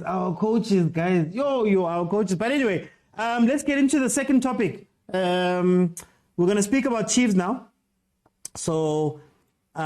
our coaches. But anyway, let's get into the second topic. We're going to speak about Chiefs now. So